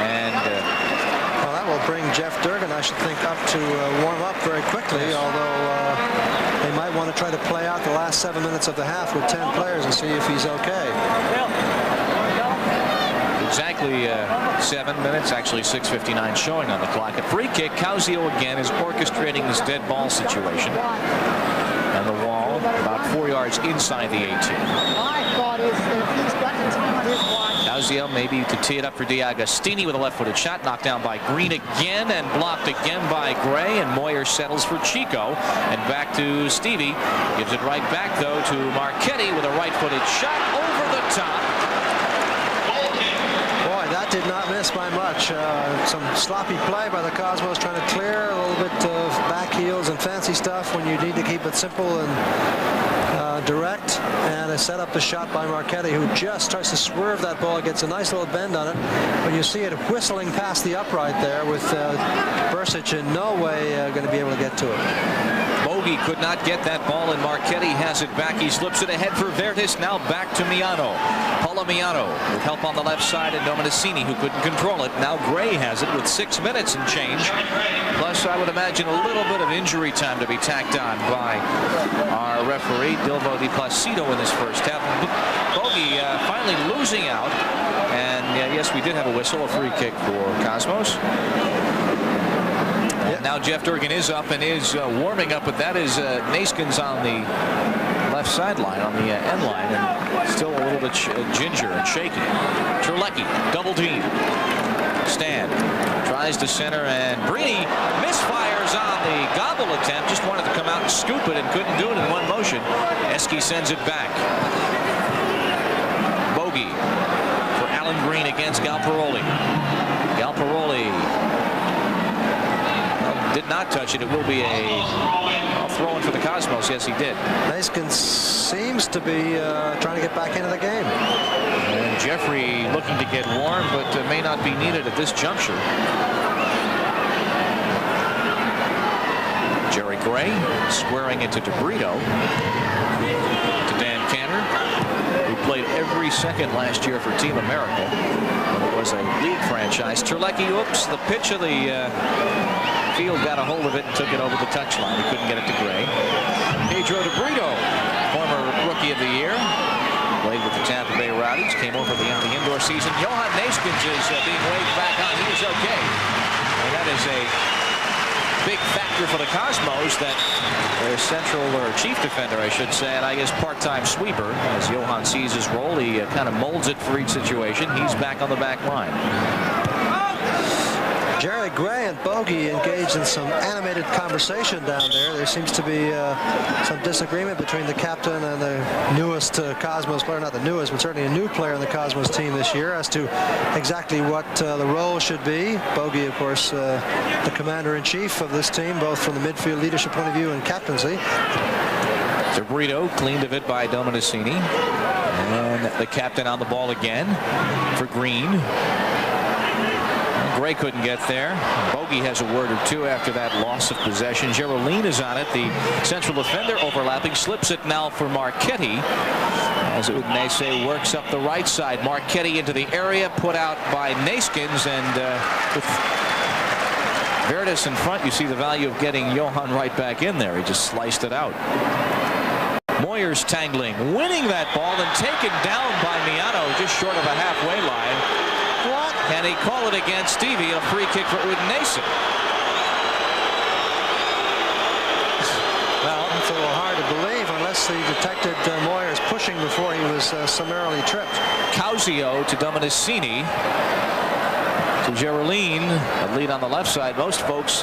[SPEAKER 1] And
[SPEAKER 2] well, that will bring Jeff Durgan, I should think, up to warm up very quickly, although they might want to try to play out the last 7 minutes of the half with 10 players and see if he's okay.
[SPEAKER 1] Exactly 7 minutes, actually 6:59 showing on the clock. A free kick. Causio again is orchestrating this dead ball situation. And the wall about 4 yards inside the 18. Causio maybe to tee it up for D'Agostini with a left-footed shot, knocked down by Green again and blocked again by Gray, and Moyer settles for Chico, and back to Stevie. Gives it right back though to Marchetti with a right-footed shot over the top.
[SPEAKER 2] Boy, that did not miss by much. Some sloppy play by the Cosmos, trying to clear a little bit of back heels and fancy stuff when you need to keep it simple and direct. And they set up the shot by Marchetti, who just tries to swerve that ball, gets a nice little bend on it, but you see it whistling past the upright there with Bursic in no way going to be able to get to it.
[SPEAKER 1] Bogey could not get that ball, and Marchetti has it back. He slips it ahead for Vertis. Now back to Miano. Miano with help on the left side, and Dominicini, who couldn't control it. Now Gray has it with 6 minutes and change. Plus, I would imagine a little bit of injury time to be tacked on by our referee, Dilvo Di Placido, in this first half. Bogey finally losing out. And yes, we did have a whistle, a free kick for Cosmos. Now Jeff Durgan is up and is warming up, but that is Naiskins on the left sideline, on the end line, and still a little bit ginger and shaky. Terlecki, double team. Stan tries to center, and Brini misfires on the gobble attempt. Just wanted to come out and scoop it and couldn't do it in one motion. Eski sends it back. Bogey for Alan Green against Galparoli. Galparoli did not touch it. It will be a throw-in for the Cosmos. Yes, he did.
[SPEAKER 2] Naiskins seems to be trying to get back into the game.
[SPEAKER 1] And Jeffrey looking to get warm, but may not be needed at this juncture. Jerry Gray squaring it to DeBrito. To Dan Canner, who played every second last year for Team America. It was a league franchise. Terlecki, oops, the pitch of the field got a hold of it and took it over the touchline. He couldn't get it to Gray. Pedro DeBrito, former Rookie of the Year, played with the Tampa Bay Rowdies, came over the indoor season. Johan Naiskins is being waved back on. He is okay. And that is a big factor for the Cosmos, that their central, or chief defender, I should say, and I guess part-time sweeper, as Johan sees his role, he kind of molds it for each situation. He's back on the back line.
[SPEAKER 2] Jerry Gray and Bogey engaged in some animated conversation down there. There seems to be some disagreement between the captain and the newest Cosmos player, not the newest, but certainly a new player in the Cosmos team this year, as to exactly what the role should be. Bogey, of course, the commander-in-chief of this team, both from the midfield leadership point of view and captaincy.
[SPEAKER 1] DeBrito cleaned of it by Dominicini. And the captain on the ball again for Green. Gray couldn't get there. Bogey has a word or two after that loss of possession. Geraldine is on it. The central defender overlapping, slips it now for Marchetti, as Udinese works up the right side. Marchetti into the area, put out by Naiskins, and with Vertis in front, you see the value of getting Johan right back in there. He just sliced it out. Moyers tangling, winning that ball, and taken down by Miano just short of a halfway line. And he called it against Stevie, a free kick for Udinese.
[SPEAKER 2] Well, it's a little hard to believe unless he detected Moyers pushing before he was summarily tripped.
[SPEAKER 1] Causio to Dominicini. To Geraldine, a lead on the left side. Most folks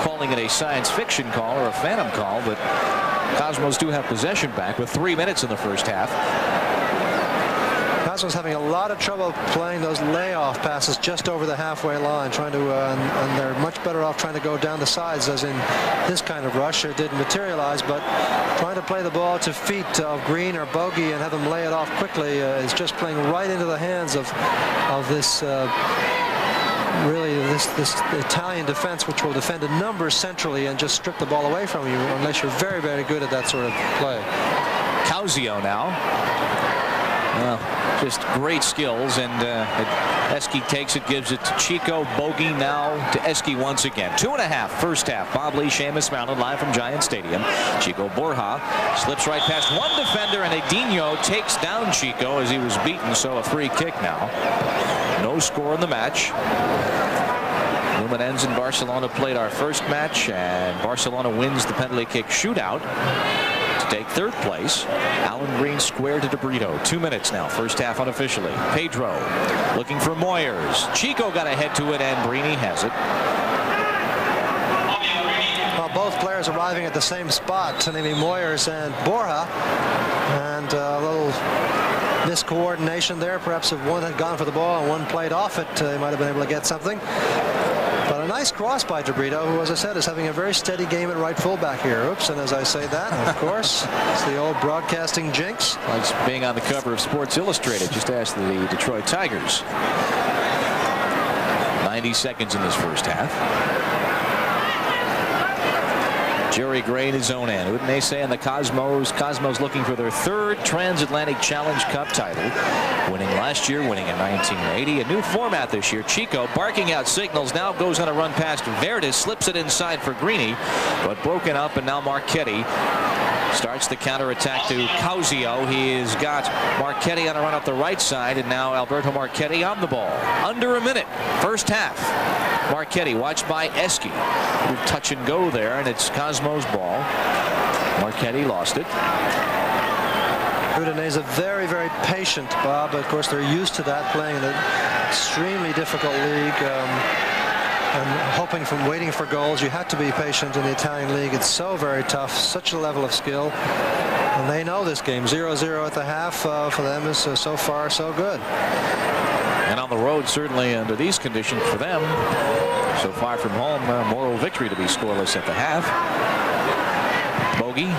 [SPEAKER 1] calling it a science fiction call or a phantom call, but Cosmos do have possession back with 3 minutes in the first half.
[SPEAKER 2] Cosmos having a lot of trouble playing those layoff passes just over the halfway line, trying to, and they're much better off trying to go down the sides, as in this kind of rush. It didn't materialize, but trying to play the ball to feet of Green or Bogey and have them lay it off quickly is just playing right into the hands of this really this Italian defense, which will defend a number centrally and just strip the ball away from you unless you're very, very good at that sort of play.
[SPEAKER 1] Causio now. Well, just great skills, and Eski takes it, gives it to Chico. Bogey now to Eski once again. 2.5 first half. Bob Lee, Seamus Mountain, live from Giant Stadium. Chico Borja slips right past one defender, and Edinho takes down Chico as he was beaten, so a free kick now. No score in the match. Luminense and Barcelona played our first match, and Barcelona wins the penalty kick shootout to take third place. Alan Green square to DeBrito. 2 minutes now, first half unofficially. Pedro looking for Moyers. Chico got ahead to it, and Brini has it.
[SPEAKER 2] Well, both players arriving at the same spot, namely Moyers and Borja, and a little miscoordination there. Perhaps if one had gone for the ball and one played off it, they might have been able to get something. But a nice cross by DeBrito, who, as I said, is having a very steady game at right fullback here. Oops, and as I say that, of course, it's the old broadcasting jinx.
[SPEAKER 1] Like being on the cover of Sports Illustrated. Just ask the Detroit Tigers. 90 seconds in this first half. Jerry Gray in his own end. Udinese and the Cosmos. Cosmos looking for their third Transatlantic Challenge Cup title. Winning last year, winning in 1980. A new format this year. Chico barking out signals. Now goes on a run past Verdes. Slips it inside for Greeny. But broken up, and now Marchetti starts the counterattack to Causio. He has got Marchetti on a run up the right side, and now Alberto Marchetti on the ball. Under a minute. First half. Marchetti watched by Eski. Touch and go there, and it's Cosmo's ball. Marchetti lost it.
[SPEAKER 2] Udinese very, very patient, Bob. Of course, they're used to that, playing in an extremely difficult league. And waiting for goals. You have to be patient in the Italian league. It's so very tough, such a level of skill. And they know this game. 0-0 at the half for them is so far so good.
[SPEAKER 1] And on the road, certainly under these conditions for them, so far from home, a moral victory to be scoreless at the half. Bogey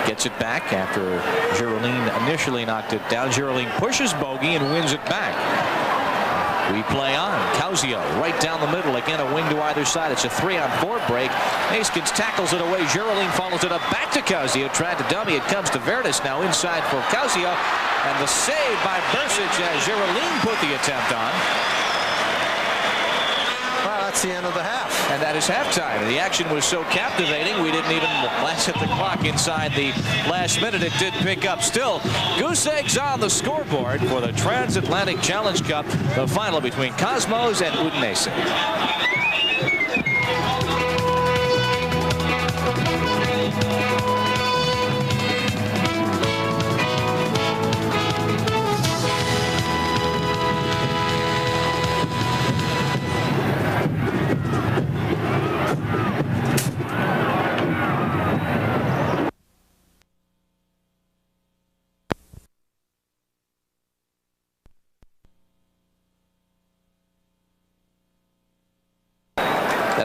[SPEAKER 1] gets it back after Girolin initially knocked it down. Girolin pushes Bogey and wins it back. We play on. Causio right down the middle. Again, a wing to either side. It's a 3-on-4 break. Haskins tackles it away. Girolin follows it up back to Causio. Tried to dummy. It comes to Verdes now inside for Causio. And the save by Bersic as Girolin put the attempt on.
[SPEAKER 2] Well, that's the end of the half.
[SPEAKER 1] And that is halftime. The action was so captivating, we didn't even glance at the clock inside the last minute. It did pick up. Still, goose eggs on the scoreboard for the Transatlantic Challenge Cup, the final between Cosmos and Udinese.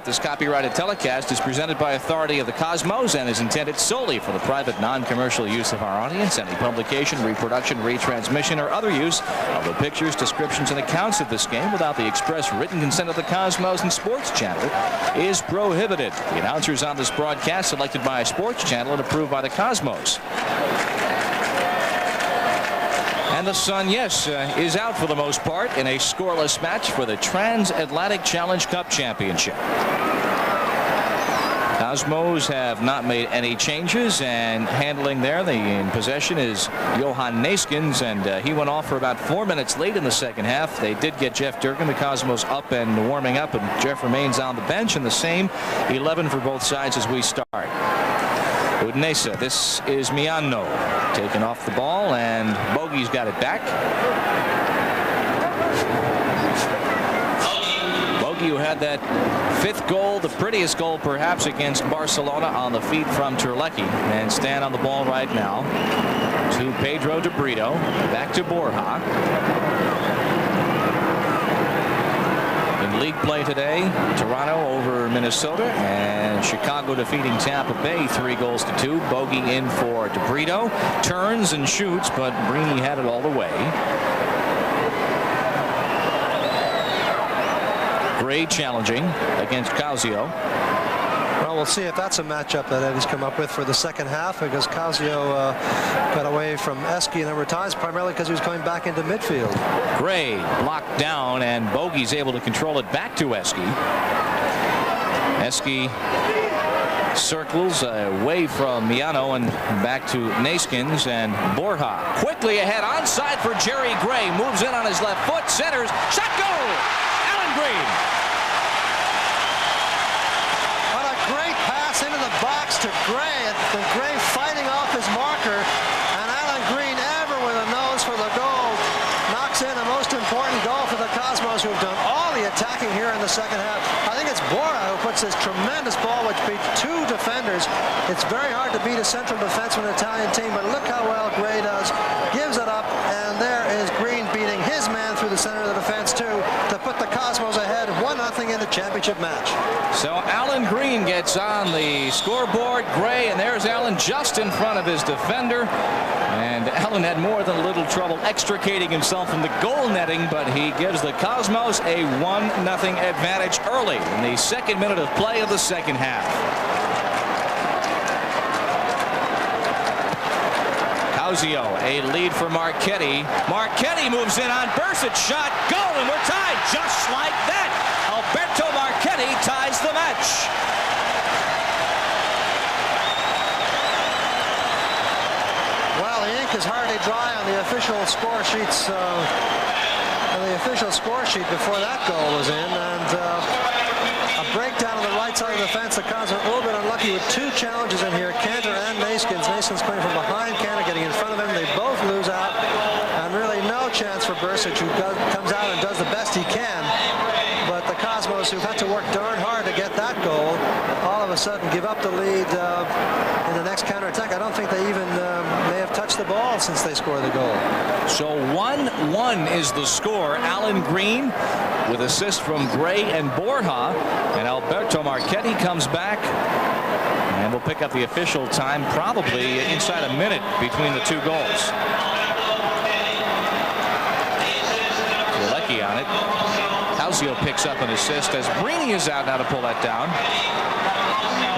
[SPEAKER 1] This copyrighted telecast is presented by authority of the Cosmos and is intended solely for the private non-commercial use of our audience. Any publication, reproduction, retransmission, or other use of the pictures, descriptions, and accounts of this game without the express written consent of the Cosmos and Sports Channel is prohibited. The announcers on this broadcast selected by a Sports Channel and approved by the Cosmos. And the Sun, yes, is out for the most part in a scoreless match for the Transatlantic Challenge Cup Championship. Cosmos have not made any changes, and handling there, in possession is Johan Neeskens, and he went off for about 4 minutes late in the second half. They did get Jeff Durkin, the Cosmos, up and warming up, and Jeff remains on the bench, and the same 11 for both sides as we start. Udinese, this is Miano taking off the ball, and Bogey's got it back. Bogey, who had that fifth goal, the prettiest goal perhaps against Barcelona, on the feed from Terlecki, and stand on the ball right now to Pedro DeBrito, back to Borja. League play today, Toronto over Minnesota, and Chicago defeating Tampa Bay 3-2. Bogey in for DeBrito, turns and shoots, but Brini had it all the way. Gray challenging against Causio.
[SPEAKER 2] Well, we'll see if that's a matchup that Eddie's come up with for the second half, because Causio got away from Eski a number of times, primarily because he was coming back into midfield.
[SPEAKER 1] Gray blocked down, and Bogey's able to control it back to Eski. Eski circles away from Miano and back to Neeskens, and Borja quickly ahead, onside for Jerry Gray, moves in on his left foot, centers, shot, goal! Alan Green.
[SPEAKER 2] Into the box to Gray, and Gray fighting off his marker, and Alan Green, ever with a nose for the goal, knocks in a most important goal for the Cosmos, who have done all the attacking here in the second half. I think it's Borja who puts this tremendous ball, which beats two defenders. It's very hard to beat a central defense from an Italian team, but look how well Gray does. Gives it up, and there is Green beating his man through the center of the defense too, to put the Cosmos ahead 1-0 in the championship match.
[SPEAKER 1] So Alan Green gets on the scoreboard. Gray, and there's Alan just in front of his defender. And Alan had more than a little trouble extricating himself from the goal netting, but he gives the Cosmos a 1-0 advantage early in the second minute of play of the second half. Causio, a lead for Marchetti. Marchetti moves in on Bursic, shot, goal, and we're tied just like that. Alberto Marchetti ties the match.
[SPEAKER 2] Well, the ink is hardly dry on the official score sheets. Before that goal was in, and a breakdown on the right side of the fence. The Cons are a little bit unlucky with two challenges in here. Cantor and Naskins. Naskins coming from behind Cantor, getting in front of him. They both lose out, and really no chance for Bursic, who comes out and does the best he can. But the Cosmos, who've had to work darn hard to get that goal, all of a sudden give up the lead in the next counterattack. I don't think they even may have touched the ball since they scored the goal.
[SPEAKER 1] So 1-1 is the score. Alan Green with assist from Gray and Borja, and Alberto Marchetti comes back, and we'll pick up the official time probably inside a minute between the two goals. Lecky on it. Causio picks up an assist as Brini is out now to pull that down.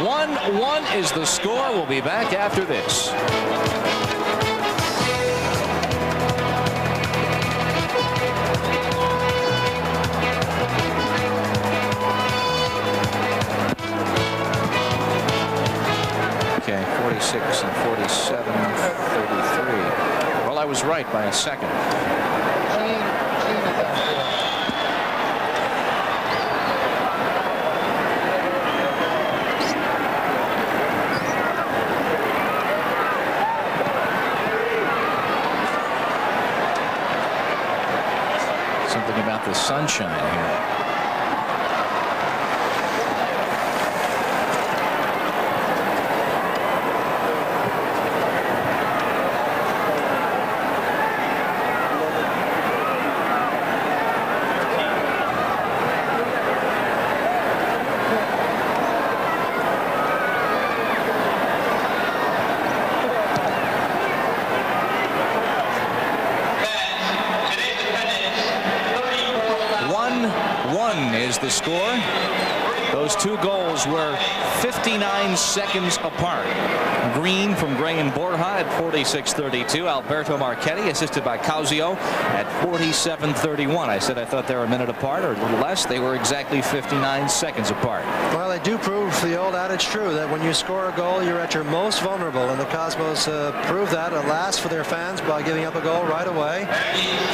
[SPEAKER 1] 1-1 is the score. We'll be back after this. Okay, 46 and 47, 33. Well, I was right by a second. Something about the sunshine here. The score. Those two goals were 59 seconds apart. Green from Gray and Borja at 46:32. Alberto Marchetti assisted by Causio at 47:31. I said I thought they were a minute apart or a little less. They were exactly 59 seconds apart.
[SPEAKER 2] Well, they do prove the old adage true that when you score a goal, you're at your most vulnerable, and the Cosmos prove that at last for their fans by giving up a goal right away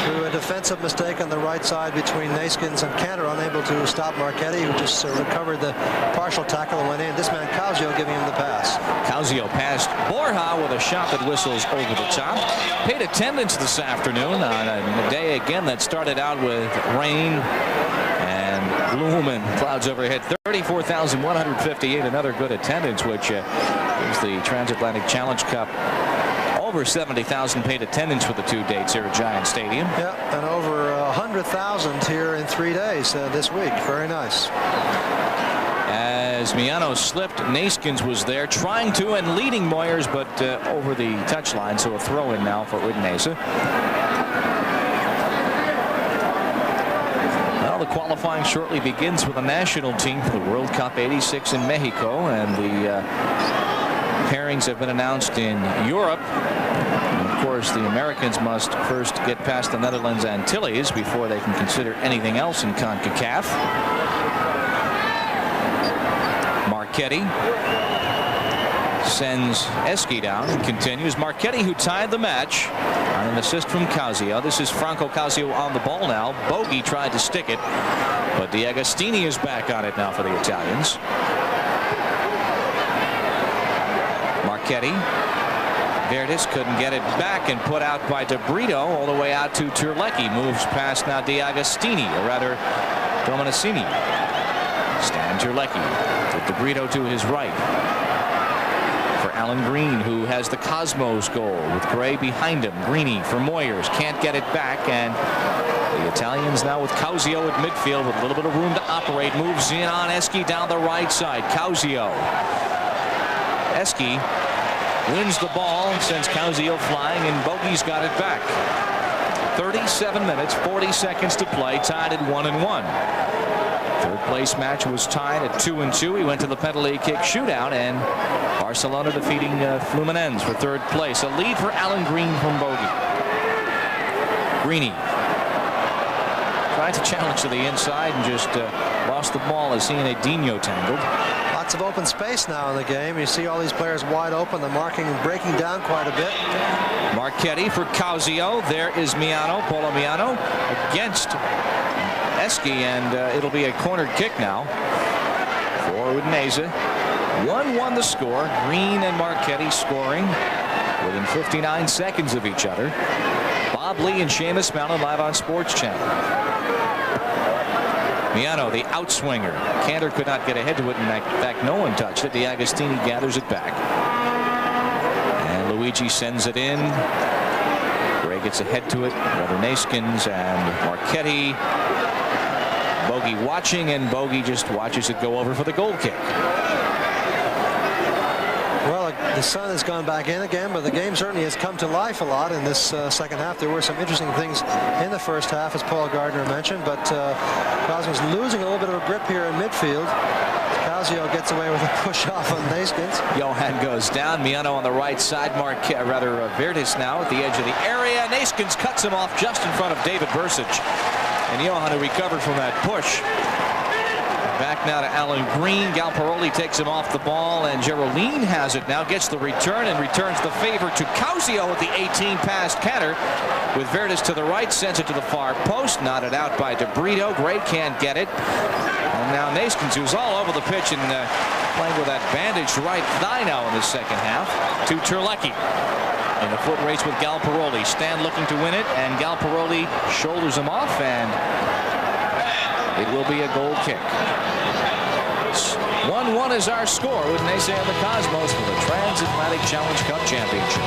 [SPEAKER 2] through a defensive mistake on the right side between Naskins and Cantor, unable to stop Marchetti, who just recovered the partial tackle and went in. This man Causio giving him the pass.
[SPEAKER 1] Causio passed Borja with a shot that whistles over the top. Paid attendance this afternoon on a day again that started out with rain and gloom and clouds overhead. 34,158, another good attendance, which is the Transatlantic Challenge Cup. Over 70,000 paid attendance for the two dates here at Giant Stadium.
[SPEAKER 2] Yeah, and over 100,000 here in 3 days this week. Very nice.
[SPEAKER 1] As Miano slipped, Naskins was there trying to and leading Moyers, but over the touchline, so a throw in now for Udinese. Well, the qualifying shortly begins with the national team for the World Cup '86 in Mexico, and the pairings have been announced in Europe. And of course, the Americans must first get past the Netherlands Antilles before they can consider anything else in CONCACAF. Marchetti sends Eski down and continues. Marchetti, who tied the match on an assist from Causio. This is Franco Causio on the ball now. Bogey tried to stick it, but D'Agostini is back on it now for the Italians. Marchetti. Verdes couldn't get it back and put out by De Brito all the way out to Terlecki. Moves past now D'Agostini, or rather Dominicini. Stan Terlecki with De Brito to his right. For Alan Green, who has the Cosmos goal with Gray behind him. Greeny for Moyers. Can't get it back, and The Italians now with Causio at midfield with a little bit of room to operate. Moves in on Eschi down the right side. Causio. Eschi wins the ball, sends Causio flying, and Bogey's got it back. 37 minutes, 40 seconds to play, tied at 1-1. Third place match was tied at 2-2. He went to the penalty kick shootout, and Barcelona defeating Fluminense for third place. A lead for Alan Green from Bogey. Greeny tried to challenge to the inside and just lost the ball as he and Edinho tangled.
[SPEAKER 2] Lots of open space now in the game. You see all these players wide open. They're marking and breaking down quite a bit.
[SPEAKER 1] Marchetti for Causio. There is Miano, Polo Miano, against Eschi, and it'll be a cornered kick now for Udinese. 1-1 the score. Green and Marchetti scoring within 59 seconds of each other. Bob Lee and Seamus Mallon live on Sports Channel. Miano, the outswinger. Cantor could not get ahead to it. In fact, no one touched it. D'Agostini gathers it back. And Luigi sends it in. Gray gets ahead to it. Brother Neskins and Marchetti. Bogey watching, and Bogey just watches it go over for the goal kick.
[SPEAKER 2] Well, the sun has gone back in again, but the game certainly has come to life a lot in this second half. There were some interesting things in the first half, as Paul Gardner mentioned, but Cosmo's losing a little bit of a grip here in midfield. Causio gets away with a push off on Neskins.
[SPEAKER 1] Johan goes down. Miano on the right side. Verdes now at the edge of the area. Neskins cuts him off just in front of David Bursic. And Johan, who recovered from that push. Back now to Alan Green. Galparoli takes him off the ball, and Geraldine has it now. Gets the return and returns the favor to Causio at the 18 past Cantor. With Verdes to the right, sends it to the far post. Knotted out by DeBrito. Gray can't get it. And now Neskins, who's all over the pitch and playing with that bandaged right thigh now in the second half, to Terlecki. In the foot race with Galparoli. Stan looking to win it, and Galparoli shoulders him off, and it will be a goal kick. 1-1 is our score. Udinese and the Cosmos for the Transatlantic Challenge Cup Championship.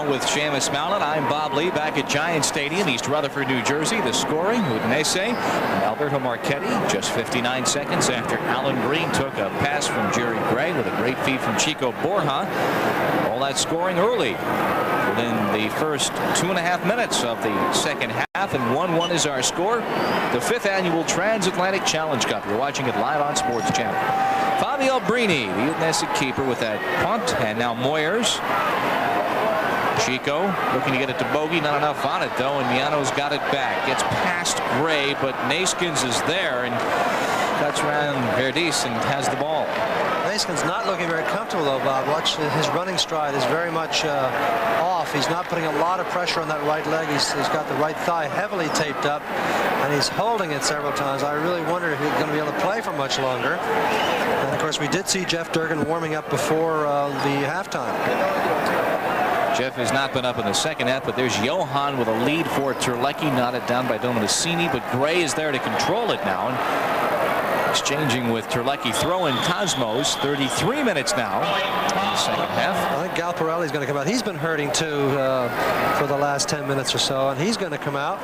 [SPEAKER 1] With Seamus Mallon, I'm Bob Lee back at Giant Stadium, East Rutherford, New Jersey. The scoring, Udinese and Alberto Marchetti just 59 seconds after Alan Green took a pass from Jerry Gray with a great feed from Chico Borja. All that scoring early within the first 2.5 minutes of the second half, and 1-1 is our score. The 5th annual Transatlantic Challenge Cup. You're watching it live on Sports Channel. Fabio Brini, the Udinese keeper, with that punt, and now Moyers. Chico looking to get it to Bogey. Not enough on it, though, and Miano's got it back. Gets past Gray, but Neskins is there and cuts around Verdes and has the ball.
[SPEAKER 2] Neskins not looking very comfortable, though, Bob. Watch, his running stride is very much off. He's not putting a lot of pressure on that right leg. He's got the right thigh heavily taped up, and he's holding it several times. I really wonder if he's going to be able to play for much longer. And, of course, we did see Jeff Durgan warming up before the halftime.
[SPEAKER 1] Jeff has not been up in the second half, but there's Johan with a lead for Terlecki, knotted down by Dominicini, but Gray is there to control it now. And exchanging with Terlecki. Throw in Cosmos. 33 minutes now in the second half.
[SPEAKER 2] I think Galparelli's going to come out. He's been hurting too for the last 10 minutes or so, and he's going to come out.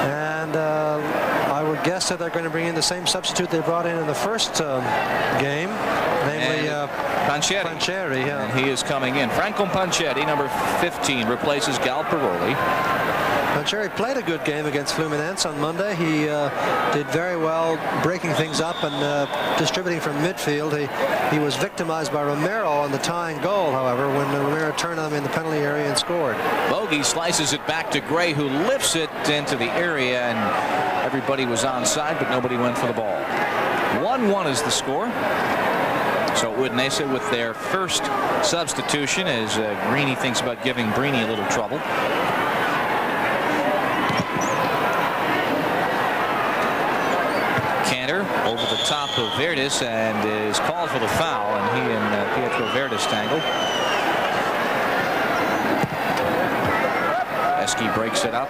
[SPEAKER 2] And I would would guess that they're going to bring in the same substitute they brought in the first game, namely
[SPEAKER 1] Blanc&Neri.
[SPEAKER 2] Yeah.
[SPEAKER 1] And he is coming in. Franco Blanc&Neri, number 15, replaces Gal Paroli.
[SPEAKER 2] Blanc&Neri played a good game against Fluminense on Monday. He did very well breaking things up and distributing from midfield. He was victimized by Romero on the tying goal, however, when Romero turned on him in the penalty area and scored.
[SPEAKER 1] Bogey slices it back to Gray, who lifts it into the area, and everybody was onside, but nobody went for the ball. 1-1 is the score. So Udinese with their first substitution as Greeny thinks about giving Brini a little trouble. Over the top of Verdes and is called for the foul, and he and Pietro Verdes tangle. Eski breaks it up,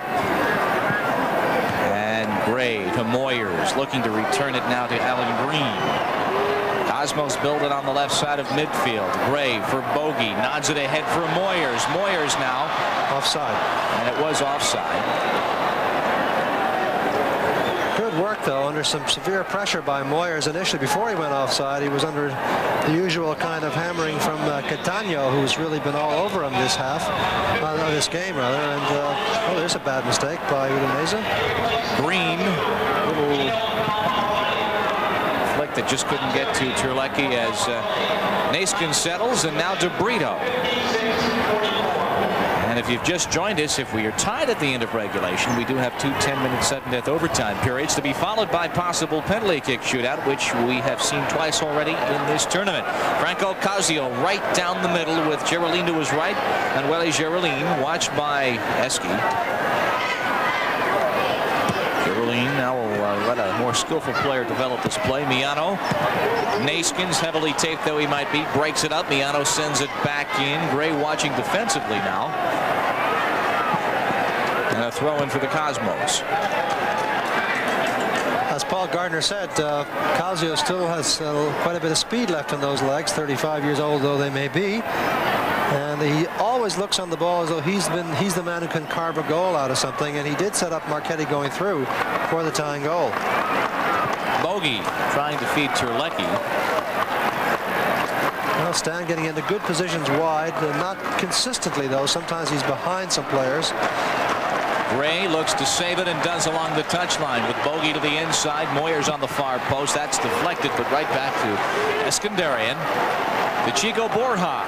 [SPEAKER 1] and Gray to Moyers, looking to return it now to Alan Green. Cosmos build it on the left side of midfield. Gray for Bogey, nods it ahead for Moyers. Moyers now
[SPEAKER 2] offside,
[SPEAKER 1] and it was offside.
[SPEAKER 2] Good work, though, under some severe pressure by Moyers initially. Before he went offside, he was under the usual kind of hammering from Catania, who's really been all over him this this game, rather. And oh, there's a bad mistake by Udinese.
[SPEAKER 1] Green, little flick that just couldn't get to Terlecki as Naiskin settles, and now De Brito. And if you've just joined us, if we are tied at the end of regulation, we do have two 10-minute sudden-death overtime periods to be followed by possible penalty kick shootout, which we have seen twice already in this tournament. Franco Casio right down the middle with Geraldine to his right, and Welly Geraldine watched by Eski. Geraldine now will let a more skillful player develop this play. Miano. Naiskins, heavily taped though he might be, breaks it up. Miano sends it back in. Gray watching defensively now. And a throw in for the Cosmos.
[SPEAKER 2] As Paul Gardner said, Casio still has quite a bit of speed left in those legs, 35 years old though they may be. And he always looks on the ball as though he's the man who can carve a goal out of something, and he did set up Marchetti going through for the tying goal.
[SPEAKER 1] Bogey trying to feed Terlecki.
[SPEAKER 2] Well, Stan getting into good positions wide, not consistently though. Sometimes he's behind some players.
[SPEAKER 1] Gray looks to save it and does along the touchline with Bogey to the inside. Moyers on the far post. That's deflected, but right back to Eskandarian. To Chico Borja.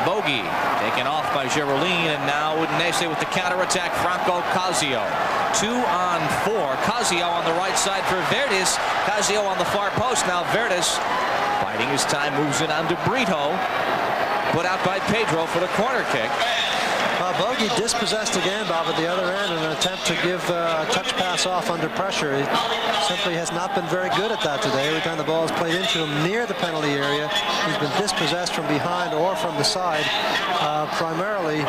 [SPEAKER 1] Bogey taken off by Geraldine, and now Udinese with the counterattack. Franco Casio. 2 on 4. Casio on the right side for Verdes. Casio on the far post. Now Verdes biding his time, moves it on to Brito. Put out by Pedro for the corner kick.
[SPEAKER 2] Bogey dispossessed again, Bob, at the other end in an attempt to give a touch pass off under pressure. He simply has not been very good at that today. Every time the ball is played into him near the penalty area, he's been dispossessed from behind or from the side, primarily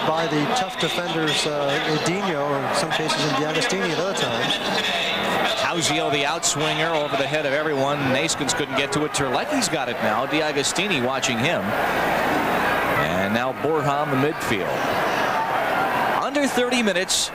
[SPEAKER 2] by the tough defenders Edinho, or in some cases in D'Agostini at other times.
[SPEAKER 1] Casio, the outswinger, over the head of everyone. Naiskins couldn't get to it. Terlecki's got it now. D'Agostini watching him. And now Borja in the midfield. Under 30 minutes.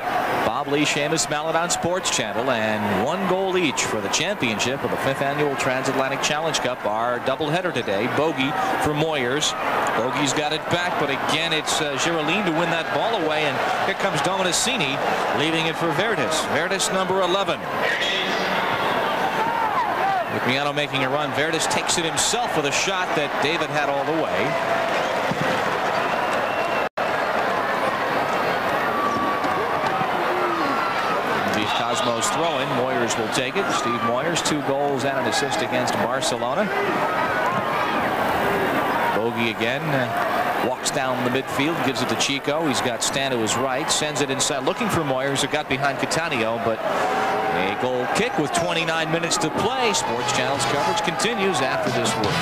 [SPEAKER 1] Bob Lee, Seamus Mallet on Sports Channel, and 1 goal each for the championship of the 5th annual Transatlantic Challenge Cup. Our doubleheader today. Bogey for Moyers. Bogey's got it back, but again it's Geraldine to win that ball away, and here comes Dominicini leaving it for Verdes. Verdes number 11. With Miano making a run, Verdes takes it himself with a shot that David had all the way. Cosmos throw-in. Moyers will take it. Steve Moyers, 2 goals and an assist against Barcelona. Bogey again walks down the midfield, gives it to Chico. He's got Stan to his right, sends it inside, looking for Moyers, who got behind Catania, but a goal kick with 29 minutes to play. Sports Channel's coverage continues after this word.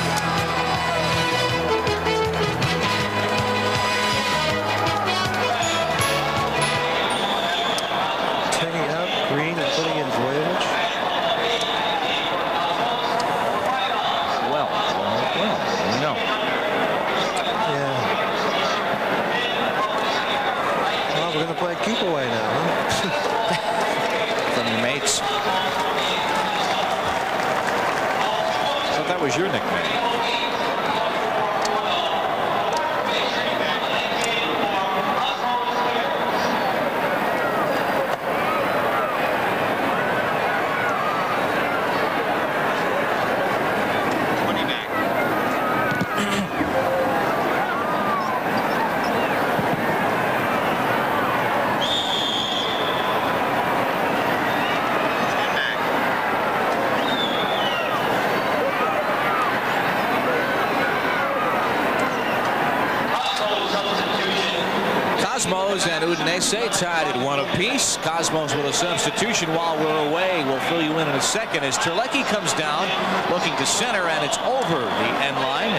[SPEAKER 1] Keep away now, huh? From your mates. was your nickname. Cosmos and Udinese tied at 1 apiece. Cosmos with a substitution while we're away. We'll fill you in a second as Terlecki comes down looking to center, and it's over the end line,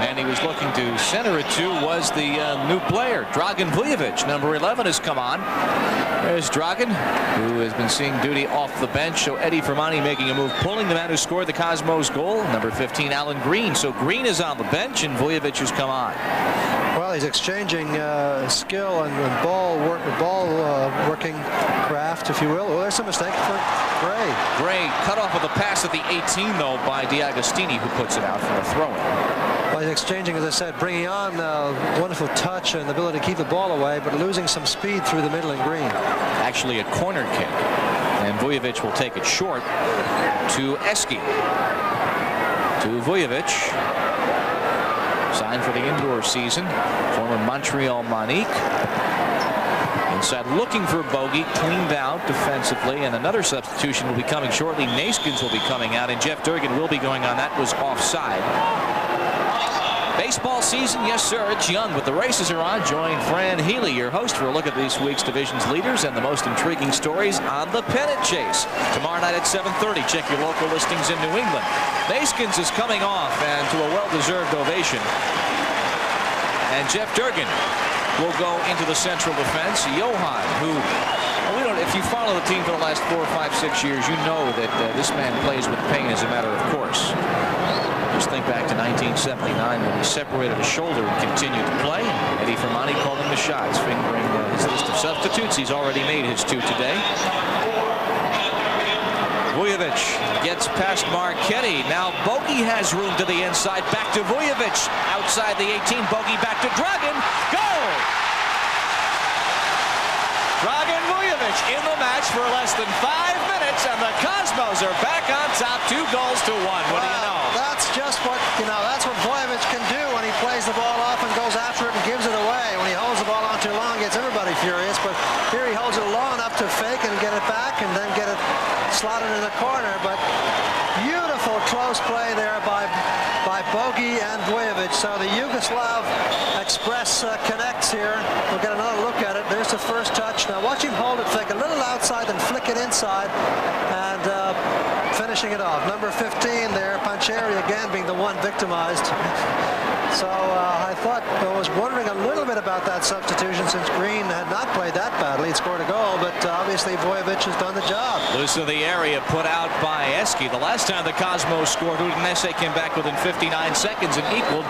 [SPEAKER 1] and he was looking to center it to was the new player, Dragan Vujovic. Number 11 has come on. There's Dragan, who has been seeing duty off the bench. So Eddie Firmani making a move, pulling the man who scored the Cosmos goal, number 15, Alan Green. So Green is on the bench, and Vujovic has come on.
[SPEAKER 2] Well, he's exchanging skill and ball working craft, if you will. Well, there's a mistake for Gray.
[SPEAKER 1] Gray cut off with a pass at the 18, though, by D'Agostini, who puts it out for a throw-in.
[SPEAKER 2] Well, he's exchanging, as I said, bringing on wonderful touch and the ability to keep the ball away, but losing some speed through the middle and Green. Actually
[SPEAKER 1] a corner kick, and Vujovic will take it short to Eski. To Vujovic. Signed for the indoor season, former Montreal Monique. Inside looking for Bogey, cleaned out defensively, and another substitution will be coming shortly. Neskins will be coming out, and Jeff Durgan will be going on. That was offside. Baseball season, yes sir, it's young, but the races are on. Join Fran Healy, your host, for a look at this week's division's leaders and the most intriguing stories on the pennant chase. Tomorrow night at 7:30, check your local listings in New England. Neskins is coming off, and to a well-deserved ovation. And Jeff Durgan will go into the central defense. Johan, who, if you follow the team for the last 4, 5, 6 years, you know that this man plays with pain as a matter of course. Just think back to 1979 when he separated a shoulder and continued to play. Eddie Firmani called him the shots, fingering his list of substitutes. He's already made his 2 today. Vujovic gets past Marchetti. Now Bogey has room to the inside. Back to Vujovic. Outside the 18. Bogey back to Dragan. Goal! Dragan Vujovic in the match for less than 5 minutes, and the Cosmos are back on top, 2 goals to 1. What do you know?
[SPEAKER 2] That's just what, that's what Vujovic can do when he plays the ball off and goes after it and gives it away. When he holds the ball on too long, gets everybody furious, but here he holds it long enough to fake and get it back and then get it slotted in the corner. But beautiful close play there by Bogey and Vujovic. So the Yugoslav Express connects here. We'll get another look at it. There's the first touch. Now watch him hold it, fake a little outside, then flick it inside, and finishing it off. Number 15 there, Blanc&Neri again being the one victimized. So I was wondering a little bit about that substitution, since Green had not played that badly. He'd scored a goal, but obviously Vujovic has done the job.
[SPEAKER 1] Loose of the area, put out by Eski. The last time the Cosmos scored, Udinese came back within 59 seconds and equaled,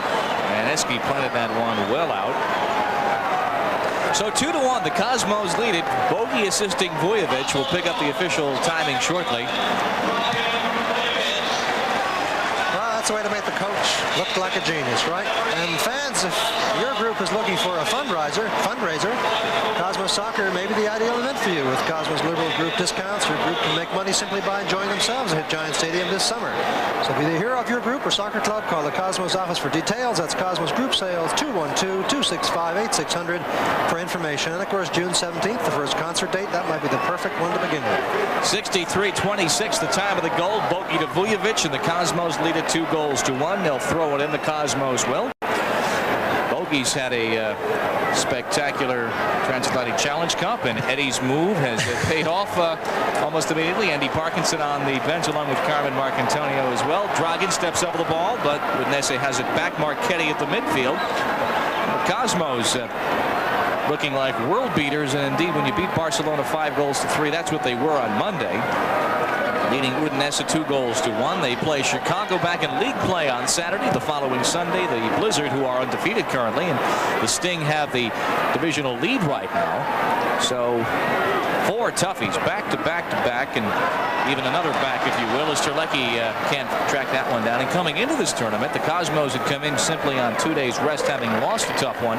[SPEAKER 1] and Eski planted that one well out. So 2-1, the Cosmos lead it. Bogey assisting Vujovic. Will pick up the official timing shortly.
[SPEAKER 2] That's the way to make the coach look like a genius, right? And fans, if your group is looking for a fundraiser, Cosmos Soccer may be the ideal event for you. With Cosmos Liberal Group discounts, your group can make money simply by enjoying themselves at Giant Stadium this summer. So be the hero of your group or soccer club, call the Cosmos office for details. That's Cosmos Group Sales, 212-265-8600 for information. And of course, June 17th, the first concert date. That might be the perfect one to begin with.
[SPEAKER 1] 63-26, the time of the goal. Bogey to Vujovic, and the Cosmos lead it 2 goals to 1. They'll throw it in. The Cosmos will. Bogey's had a spectacular Transatlantic Challenge Cup, and Eddie's move has paid off almost immediately. Andy Parkinson on the bench along with Carmen Marcantonio as well. Dragan steps over the ball, but Udinese has it back. Marchetti at the midfield. The Cosmos looking like world beaters, and indeed when you beat Barcelona 5-3, that's what they were on Monday. Leading Udinese 2 goals to 1. They play Chicago back in league play on Saturday. The following Sunday, the Blizzard, who are undefeated currently, and the Sting have the divisional lead right now. So 4 toughies back to back to back, and even another back, if you will, as Terlecki can't track that one down. And coming into this tournament, the Cosmos had come in simply on 2 days rest, having lost a tough one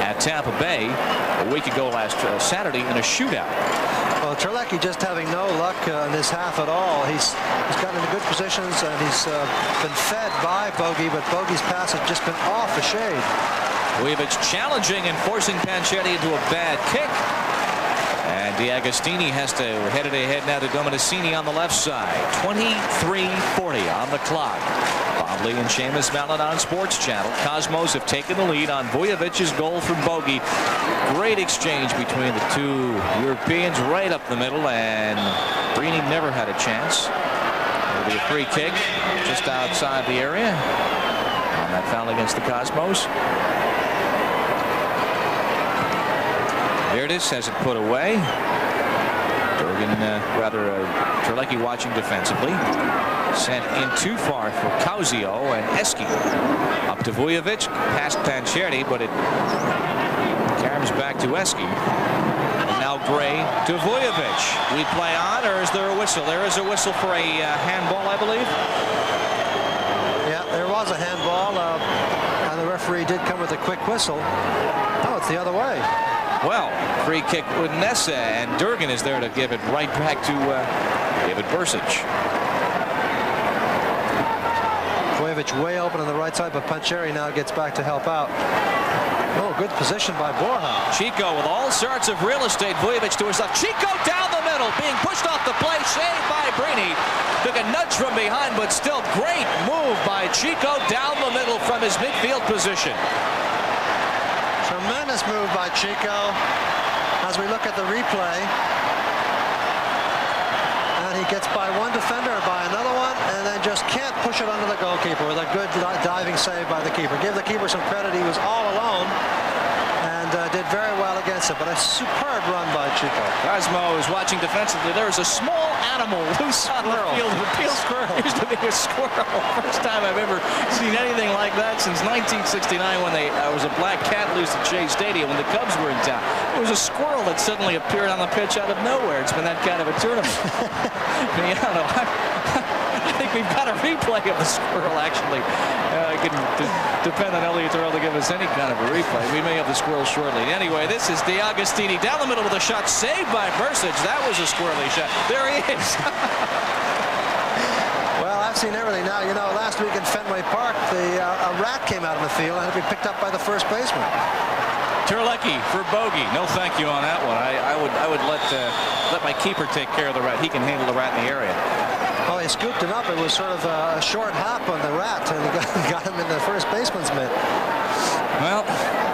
[SPEAKER 1] at Tampa Bay a week ago last Saturday in a shootout.
[SPEAKER 2] Well, Terlecki just having no luck in this half at all. He's gotten into good positions, and he's been fed by Bogey, but Bogey's pass has just been off the shade.
[SPEAKER 1] Vujovic challenging and forcing Panchetti into a bad kick. And DeAgostini has to head it ahead now to Dominicini on the left side. 23:40 on the clock. Bob Lee and Seamus Mallon on Sports Channel. Cosmos have taken the lead on Vujovic's goal from Bogey. Great exchange between the two Europeans right up the middle, and Brini never had a chance. It'll be a free kick just outside the area on that foul against the Cosmos. Virdis has it put away. Durgan, Terlecki watching defensively. Sent in too far for Causio, and Eski up to Vujovic, past Panchetti, but it carries back to Eski. And now Gray to Vujovic. We play on, or is there a whistle? There is a whistle for a handball, I believe.
[SPEAKER 2] Yeah, there was a handball, and the referee did come with a quick whistle. Oh, it's the other way.
[SPEAKER 1] Well, free kick Udinese, and Durgan is there to give it right back to David Bursic.
[SPEAKER 2] Vujovic way open on the right side, but Panchetti now gets back to help out. Oh, good position by Borja.
[SPEAKER 1] Chico with all sorts of real estate. Vujovic to his left. Chico down the middle, being pushed off the play. Saved by Brini. Took a nudge from behind, but still great move by Chico down the middle from his midfield position.
[SPEAKER 2] Tremendous move by Chico as we look at the replay. And he gets by one defender, by another one, and then just can't push it under the goalkeeper with a good diving save by the keeper. Give the keeper some credit. He was all alone and did very well against it, but a superb run by Chico.
[SPEAKER 1] Cosmo is watching defensively. There is a small animal loose on the field. It appears to be a squirrel. First time I've ever seen anything like that since 1969 when there was a black cat loose at Shea Stadium when the Cubs were in town. It was a squirrel that suddenly appeared on the pitch out of nowhere. It's been that kind of a tournament. I mean, I don't know. I think we've got a replay of the squirrel, actually. It can depend on Elliot Earl to give us any kind of a replay. We may have the squirrel shortly. Anyway, this is DeAgostini down the middle with a shot saved by Bursic. That was a squirrely shot. There he is.
[SPEAKER 2] Well, I've seen everything now. You know, last week in Fenway Park, a rat came out of the field and had to be picked up by the first baseman.
[SPEAKER 1] Terlecki for bogey. No thank you on that one. I would let my keeper take care of the rat. He can handle the rat in the area.
[SPEAKER 2] Well, he scooped him up. It was sort of a short hop on the rat, and he got him in the first baseman's mitt.
[SPEAKER 1] Well,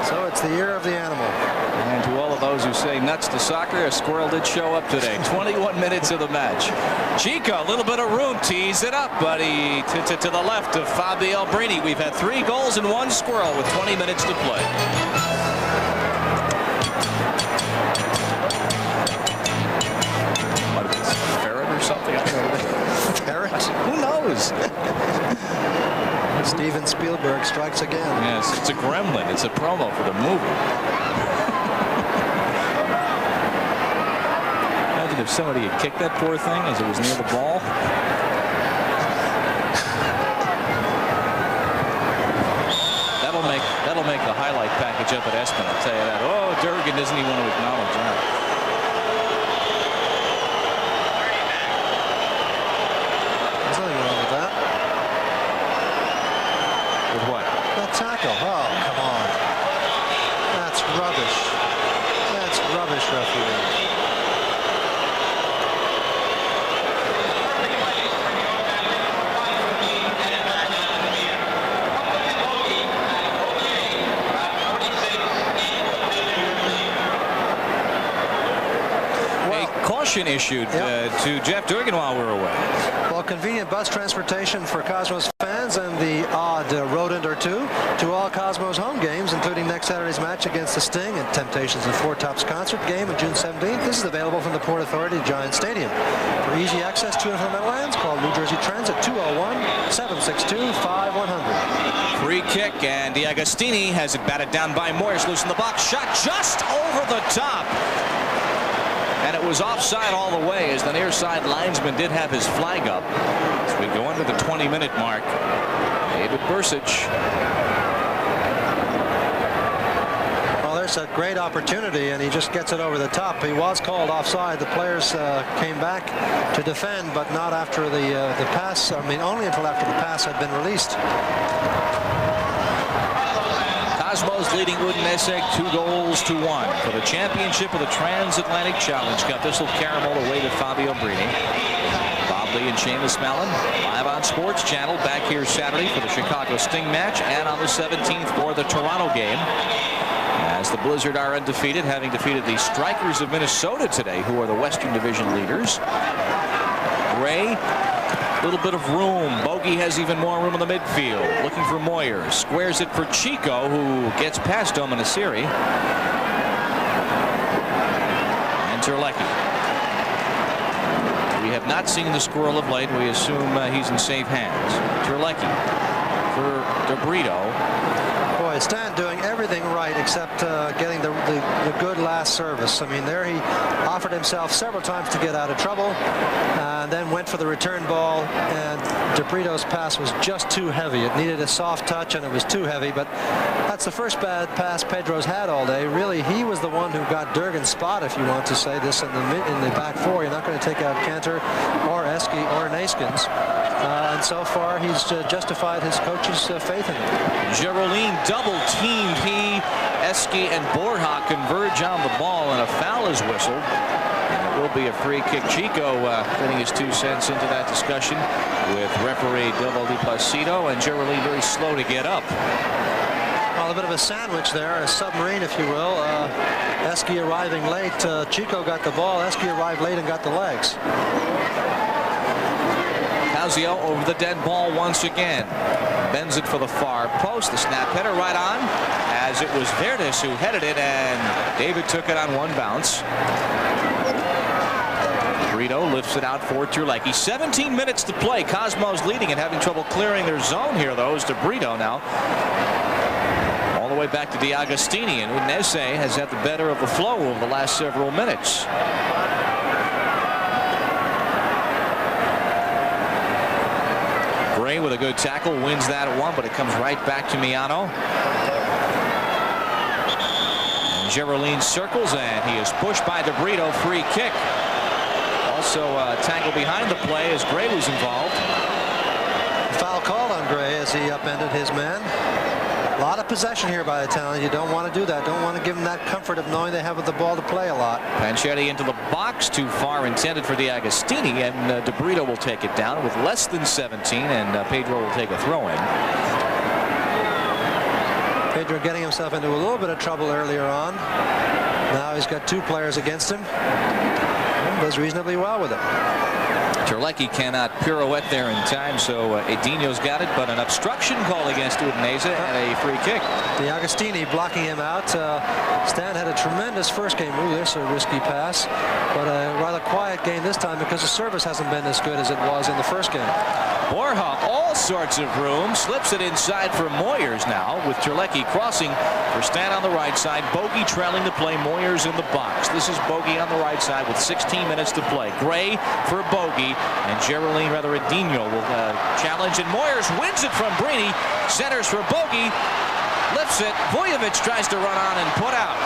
[SPEAKER 2] so it's the year of the animal.
[SPEAKER 1] And to all of those who say nuts to soccer, a squirrel did show up today. 21 minutes of the match. Chico, a little bit of room, tees it up, buddy, to the left of Fabio Brini. We've had 3 goals and 1 squirrel with 20 minutes to play. What is this, a ferret or something? I don't know.
[SPEAKER 2] Ferret?
[SPEAKER 1] Who knows?
[SPEAKER 2] Steven Spielberg strikes again.
[SPEAKER 1] Yes, it's a gremlin. It's a promo for the movie. Imagine if somebody had kicked that poor thing as it was near the ball. That'll make the highlight package up at Espen, I'll tell you that. Oh, Durgan doesn't even want to acknowledge that.
[SPEAKER 2] Tackle. Oh, come on. That's rubbish. That's rubbish, referee.
[SPEAKER 1] A caution issued to Jeff Durgan while we're away.
[SPEAKER 2] Well, convenient bus transportation for Cosmos fans and the odd rodent or two to all Cosmos home games, including next Saturday's match against the Sting and Temptations and Four Tops concert game on June 17th. This is available from the Port Authority at Giant Stadium. For easy access to and from the Meadowlands, call New Jersey Transit 201-762-5100.
[SPEAKER 1] Free kick, and DeAgostini has it batted down by Moyers, loose in the box. Shot just over the top. And it was offside all the way, as the near side linesman did have his flag up. As we go into the 20-minute mark, David Bursic.
[SPEAKER 2] Well, there's a great opportunity, and he just gets it over the top. He was called offside. The players came back to defend, but not after the pass. I mean, only until after the pass had been released.
[SPEAKER 1] Cosmos leading Udinese 2-1 for the championship of the Transatlantic Challenge Cup. This will caramel away to Fabio Brini. Bob Lee and Seamus Mallon live on Sports Channel, back here Saturday for the Chicago Sting match, and on the 17th for the Toronto game, as the Blizzard are undefeated, having defeated the Strikers of Minnesota today, who are the Western Division leaders. Gray, a little bit of room. Bogey has even more room in the midfield. Looking for Moyers. Squares it for Chico, who gets past Dominaciri. And Terlecki. We have not seen the squirrel of late. We assume he's in safe hands. Terlecki for DeBrito.
[SPEAKER 2] Boy, Stan doing everything right except getting the good last service. I mean, there he offered himself several times to get out of trouble, and then went for the return ball, and DeBrito's pass was just too heavy. It needed a soft touch, and it was too heavy, but that's the first bad pass Pedro's had all day. Really, he was the one who got Durgan's spot, if you want to say this, in the back four. You're not going to take out Cantor or Eski or Naskins. And so far, he's justified his coach's faith in him.
[SPEAKER 1] Geraldine double-teamed. He, Eski, and Borja converge on the ball, and a foul is whistled. And it will be a free kick. Chico getting his 2 cents into that discussion with referee Delvo Di Placido, and Geraldine very slow to get up.
[SPEAKER 2] Well, a bit of a sandwich there, a submarine, if you will. Eski arriving late. Chico got the ball. Eski arrived late and got the legs.
[SPEAKER 1] Causio over the dead ball once again. Bends it for the far post. The snap header right on, as it was Verdes who headed it, and David took it on one bounce. Brito lifts it out for Terlecki. 17 minutes to play. Cosmos leading and having trouble clearing their zone here, though, is Brito now. All the way back to D'Agostini, and Udinese has had the better of the flow over the last several minutes. Gray with a good tackle, wins that one, but it comes right back to Miano. And Geraldine circles, and he is pushed by DeBrito. Free kick. Also tangled behind the play as Gray was involved.
[SPEAKER 2] Foul called on Gray as he upended his man. A lot of possession here by Italians. You don't want to do that. Don't want to give them that comfort of knowing they have the ball to play a lot.
[SPEAKER 1] Panchetti into the box, too far, intended for D'Agostini, and DeBrito will take it down with less than 17, and Pedro will take a throw-in.
[SPEAKER 2] Pedro getting himself into a little bit of trouble earlier on. Now he's got 2 players against him. And does reasonably well with it.
[SPEAKER 1] Terlecki cannot pirouette there in time, so Edinho's got it, but an obstruction call against Udinese and a free kick.
[SPEAKER 2] D'Agostini blocking him out. Stan had a tremendous first game. Ooh, there's a risky pass, but a rather quiet game this time because the service hasn't been as good as it was in the first game.
[SPEAKER 1] Borja, all sorts of room, slips it inside for Moyers now, with Terlecki crossing for Stan on the right side. Bogey trailing to play, Moyers in the box. This is Bogey on the right side with 16 minutes to play. Gray for Bogey, and Geraldine, rather Edinho, will challenge, and Moyers wins it from Brini, centers for Bogey, lifts it. Vujovic tries to run on and put out.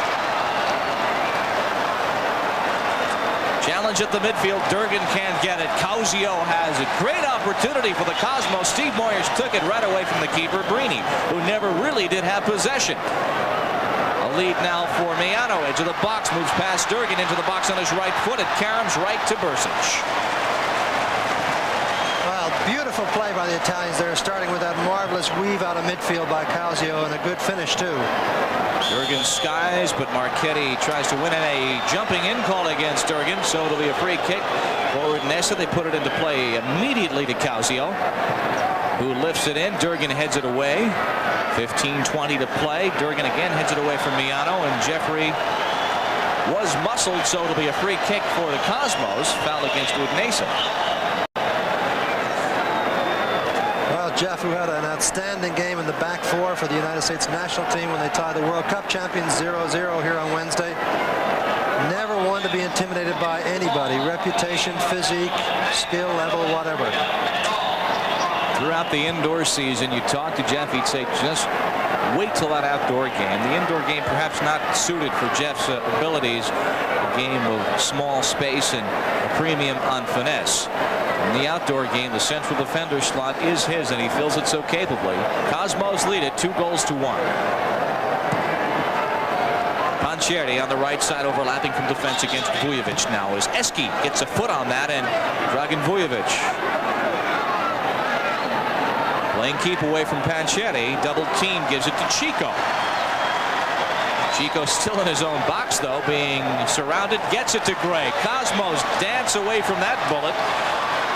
[SPEAKER 1] Challenge at the midfield. Durgan can't get it. Causio has a great opportunity for the Cosmos. Steve Moyers took it right away from the keeper, Brini, who never really did have possession. A lead now for Miano. Edge of the box, moves past Durgan into the box on his right foot. It caroms right to Bursic.
[SPEAKER 2] Well, beautiful play by the Italians there, starting with that marvelous weave out of midfield by Causio, and a good finish too.
[SPEAKER 1] Durgan skies, but Marchetti tries to win in a jumping in call against Durgan, so it'll be a free kick for Udinese. They put it into play immediately to Causio, who lifts it in. Durgan heads it away. 15-20 to play. Durgan again heads it away from Miano, and Jeffrey was muscled, so it'll be a free kick for the Cosmos. Foul against Udinese.
[SPEAKER 2] Jeff, who had an outstanding game in the back four for the United States national team when they tied the World Cup champions 0-0 here on Wednesday. Never once one to be intimidated by anybody. Reputation, physique, skill level, whatever.
[SPEAKER 1] Throughout the indoor season, you talk to Jeff, he'd say just wait till that outdoor game. The indoor game perhaps not suited for Jeff's abilities. A game of small space and a premium on finesse. In the outdoor game, the central defender slot is his, and he fills it so capably. Cosmos lead it 2-1. Blanc&Neri on the right side, overlapping from defense against Vujovic now as Eski gets a foot on that, and Dragan Vujovic playing keep away from Blanc&Neri. Double team gives it to Chico. Chico still in his own box, though, being surrounded. Gets it to Gray. Cosmos dance away from that bullet.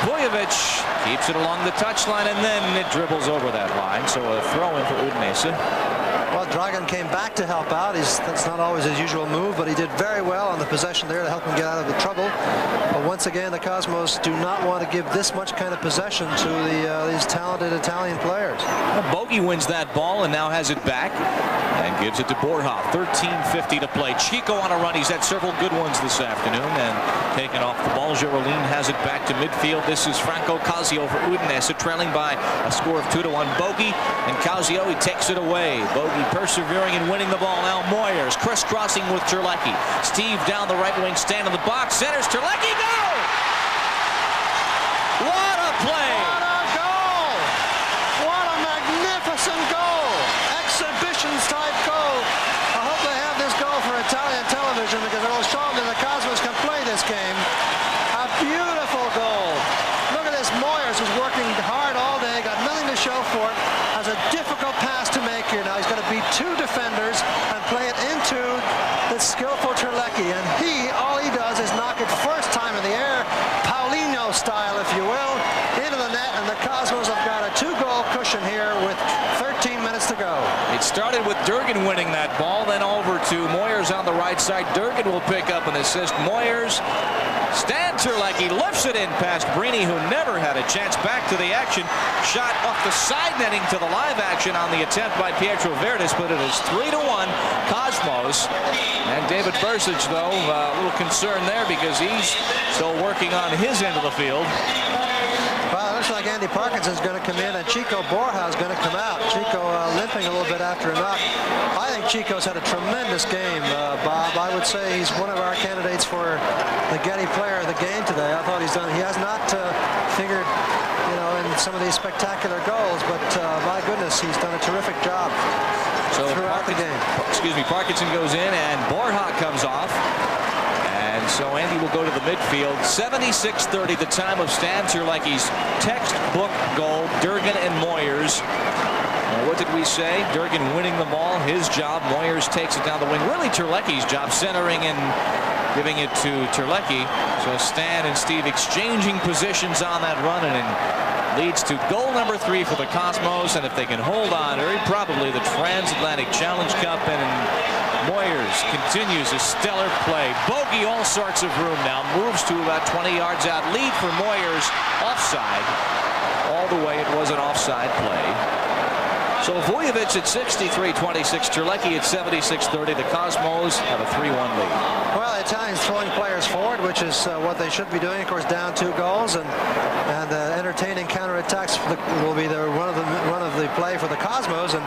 [SPEAKER 1] Vujovic keeps it along the touchline, and then it dribbles over that line. So a throw in for Udinese.
[SPEAKER 2] Well, Dragan came back to help out. That's not always his usual move, but he did very well on the possession there to help him get out of the trouble. But once again, the Cosmos do not want to give this much kind of possession to these talented Italian players.
[SPEAKER 1] Well, Bogey wins that ball and now has it back and gives it to Borja. 13:50 to play. Chico on a run. He's had several good ones this afternoon and taken off the ball. Gerolin has it back to midfield. This is Franco Casio for Udinese, trailing by a score of 2-1. Bogey and Casio, he takes it away. Bogey persevering and winning the ball. Now Moyers crisscrossing with Terlecki. Steve down the right wing, stand in the box, centers Terlecki. Goal! What a play!
[SPEAKER 2] What a goal! What a magnificent goal! Exhibitions type goal. I hope they have this goal for Italian television because it will show them that the Cosmos can play this game. A beautiful goal. Look at this. Moyers is working hard all day, got nothing to show for it. Has a difficult pass to make here now. He's got to beat two defenders and play it into the skillful Terlecki. And all he does is knock it first time in the air, Paulinho style, if you will, into the net. And the Cosmos have got a 2-goal cushion here with 13 minutes to go.
[SPEAKER 1] It started with Durgan winning that ball, then over to Moyers on the right side. Durgan will pick up an assist. Moyers, Stan Terlecki lifts it in past Brini, who never had a chance. Back to the action. Shot off the side netting to the live action on the attempt by Pietro Verdes, but it is 3-1 Cosmos. And David Bursic, though, a little concerned there because he's still working on his end of the field.
[SPEAKER 2] Well, it looks like Andy Parkinson's going to come in and Chico Borja is going to come out. Chico limping a little bit after a knock. I think Chico's had a tremendous game, Bob. I would say he's one of our candidates for the Getty Player of the game today. I thought he has not figured, in some of these spectacular goals, but my goodness, he's done a terrific job throughout the game.
[SPEAKER 1] Parkinson goes in and Borja comes off. And so Andy will go to the midfield. 76:30, the time of Stan Terlecki's textbook goal. Durgan and Moyers. What did we say? Durgan winning the ball, his job. Moyers takes it down the wing. Really Terlecki's job, centering and giving it to Terlecki. So Stan and Steve exchanging positions on that run, and it leads to goal number 3 for the Cosmos. And if they can hold on, very probably the Transatlantic Challenge Cup. And Moyers continues a stellar play. Bogey all sorts of room now. Moves to about 20 yards out. Lead for Moyers. Offside. All the way it was an offside play. So Vujovic at 63-26. Terlecki at 76-30. The Cosmos have a 3-1 lead.
[SPEAKER 2] Well, the Italians throwing players forward, which is what they should be doing. Of course, down 2 goals, and entertaining counterattacks will be the run of the play for the Cosmos. And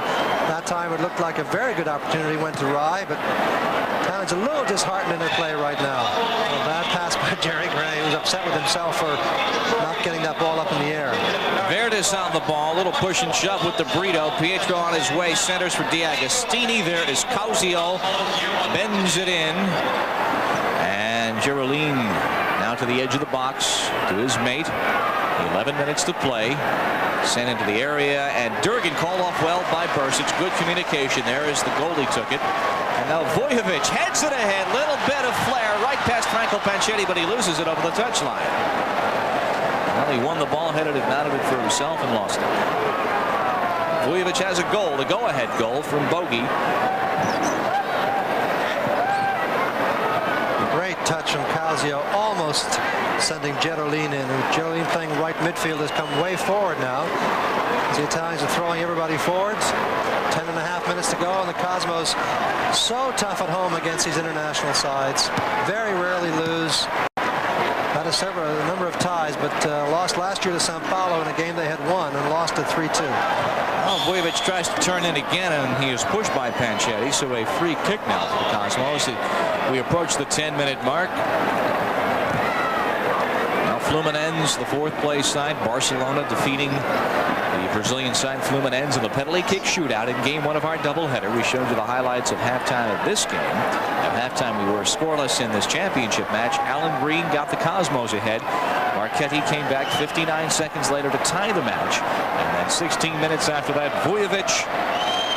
[SPEAKER 2] that time it looked like a very good opportunity went to Rye, but Italians a little disheartened in their play right now. A bad pass by Jerry Gray. He was upset with himself for not getting that ball up in the air.
[SPEAKER 1] Verdes on the ball, a little push and shove with the Brito. Pietro on his way, centers for D'Agostini. There is Casio, bends it in, and Gerolin now to the edge of the box to his mate. 11 minutes to play. Sent into the area, and Durgan called off well by Bursic. Good communication there as the goalie took it. And now Vujovic heads it ahead. Little bit of flair right past Franco Blanc&Neri, but he loses it over the touchline. Well, he won the ball, headed it, mounted it for himself, and lost it. Vujovic has a goal, the go-ahead goal from Bogey.
[SPEAKER 2] Great touch from Casio, almost sending Gerolin in. Gerolin playing right midfield has come way forward now. as the Italians are throwing everybody forwards. 10.5 minutes to go, and the Cosmos so tough at home against these international sides. Very rarely lose. Had a number of ties, but lost last year to Sao Paulo in a game they had won and lost at 3-2.
[SPEAKER 1] Well, Vujovic tries to turn in again, and he is pushed by Panchetti, so a free kick now for the Cosmos. We approach the 10-minute mark. Now Fluminense, the fourth-place side. Barcelona defeating the Brazilian side Fluminense in the penalty kick shootout in game one of our doubleheader. We showed you the highlights of halftime of this game. At halftime, we were scoreless in this championship match. Alan Green got the Cosmos ahead. Marchetti came back 59 seconds later to tie the match. And then 16 minutes after that, Vujovic.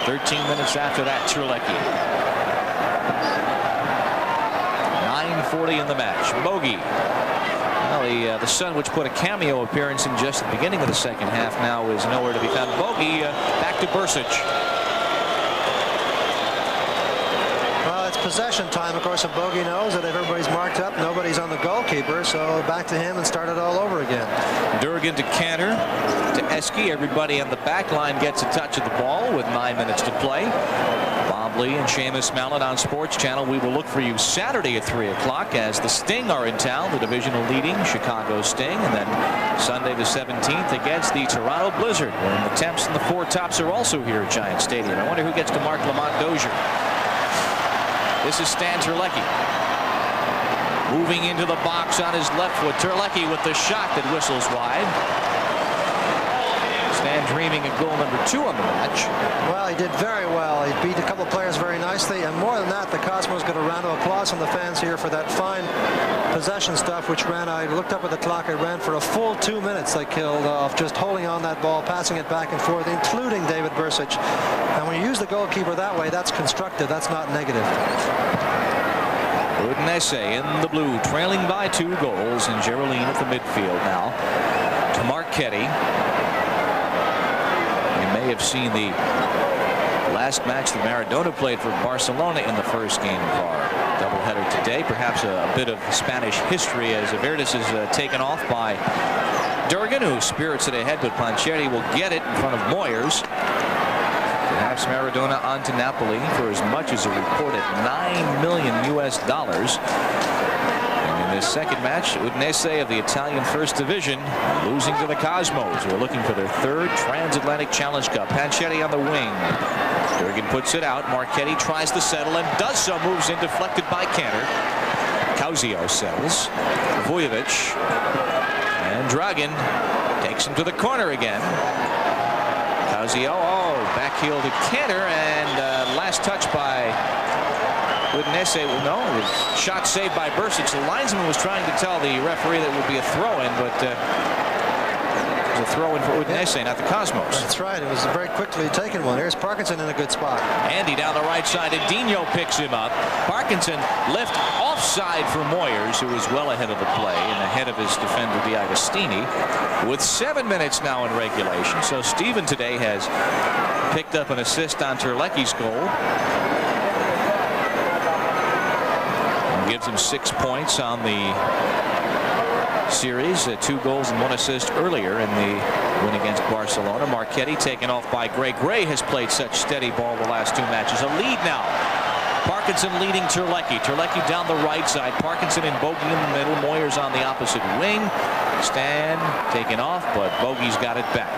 [SPEAKER 1] 13 minutes after that, Treleki. 9:40 in the match. Bogey. Well, the Sun, which put a cameo appearance in just the beginning of the second half, now is nowhere to be found. Bogey back to Bursic.
[SPEAKER 2] Well, it's possession time, of course, and Bogey knows that if everybody's marked up, nobody's on the goalkeeper, so back to him and start it all over again.
[SPEAKER 1] Durgan to Cantor, to Eski. Everybody on the back line gets a touch of the ball with 9 minutes to play. Bob Lee and Seamus Mallett on Sports Channel. We will look for you Saturday at 3 o'clock as the Sting are in town, the divisional leading Chicago Sting, and then Sunday the 17th against the Toronto Blizzard, when the Temps and the Four Tops are also here at Giant Stadium. I wonder who gets to mark Lamont Dozier. This is Stan Terlecki. Moving into the box on his left foot. Terlecki with the shot that whistles wide. Stan dreaming of goal number 2 on the match.
[SPEAKER 2] Well, he did very well. He beat a couple of players very nicely, and more than that, the Cosmos got a round of applause from the fans here for that fine possession stuff, which ran, I looked up at the clock, it ran for a full 2 minutes. They killed off just holding on that ball, passing it back and forth, including David Bursic. And when you use the goalkeeper that way, that's constructive, that's not negative.
[SPEAKER 1] Udinese in the blue, trailing by 2 goals, and Geraldine at the midfield now to Marchetti. You may have seen the last match that Maradona played for Barcelona in the first game of our doubleheader today. Perhaps a bit of Spanish history as Avertis is taken off by Durgan, who spirits it ahead, but Panchetti will get it in front of Moyers. Perhaps Maradona on to Napoli for as much as a reported $9 million. And in this second match, Udinese of the Italian First Division losing to the Cosmos, who are looking for their 3rd Transatlantic Challenge Cup. Panchetti on the wing. Durgan puts it out. Marchetti tries to settle and does so. Moves in, deflected by Cantor. Causio settles. Vujovic. And Dragan takes him to the corner again. Causio, back heel to Cantor, and last touch by Udinese. Well, no, it was shot saved by Bursic. The linesman was trying to tell the referee that it would be a throw-in, but it was a throw-in for Udinese, not the Cosmos.
[SPEAKER 2] That's right. It was a very quickly taken one. Here's Parkinson in a good spot.
[SPEAKER 1] Andy down the right side, and Dino picks him up. Parkinson lift offside for Moyers, who is well ahead of the play and ahead of his defender D'Agostini, with 7 minutes now in regulation. So Steven today has picked up an assist on Terlecki's goal. And gives him 6 points on the series. 2 goals and 1 assist earlier in the win against Barcelona. Marchetti taken off by Gray. Gray has played such steady ball the last 2 matches. A lead now. Parkinson leading Terlecki. Terlecki down the right side. Parkinson and Bogey in the middle. Moyers on the opposite wing. Stan taken off, but Bogey's got it back.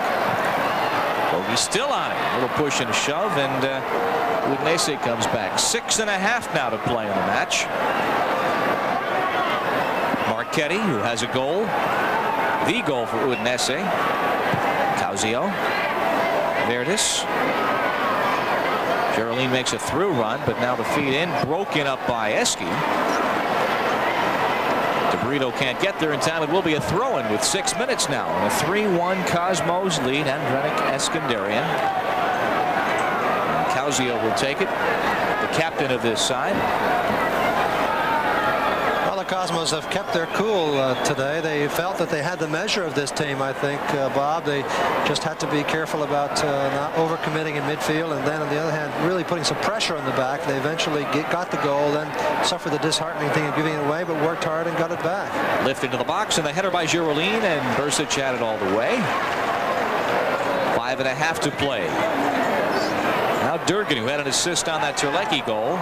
[SPEAKER 1] Bogey's still on it. A little push and shove, and Udinese comes back. 6.5 now to play in the match. Marchetti, who has a goal. The goal for Udinese. Causio. Verdes. Geraldine makes a through run, but now the feed in, broken up by Eski. DeBrito can't get there in time. It will be a throw-in with 6 minutes now. And a 3-1 Cosmos lead. Andrenic Eskandarian. And Causio will take it, the captain of this side.
[SPEAKER 2] Well, the Cosmos have kept their cool today. They felt that they had the measure of this team, I think, Bob. They just had to be careful about not overcommitting in midfield, and then on the other hand, really putting some pressure on the back. They eventually got the goal, then suffered the disheartening thing of giving it away, but worked hard and got it back. Lift
[SPEAKER 1] into the box, and the header by Geraldine, and Bursic had it all the way. 5.5 to play. Now Durgan, who had an assist on that Terlecki goal.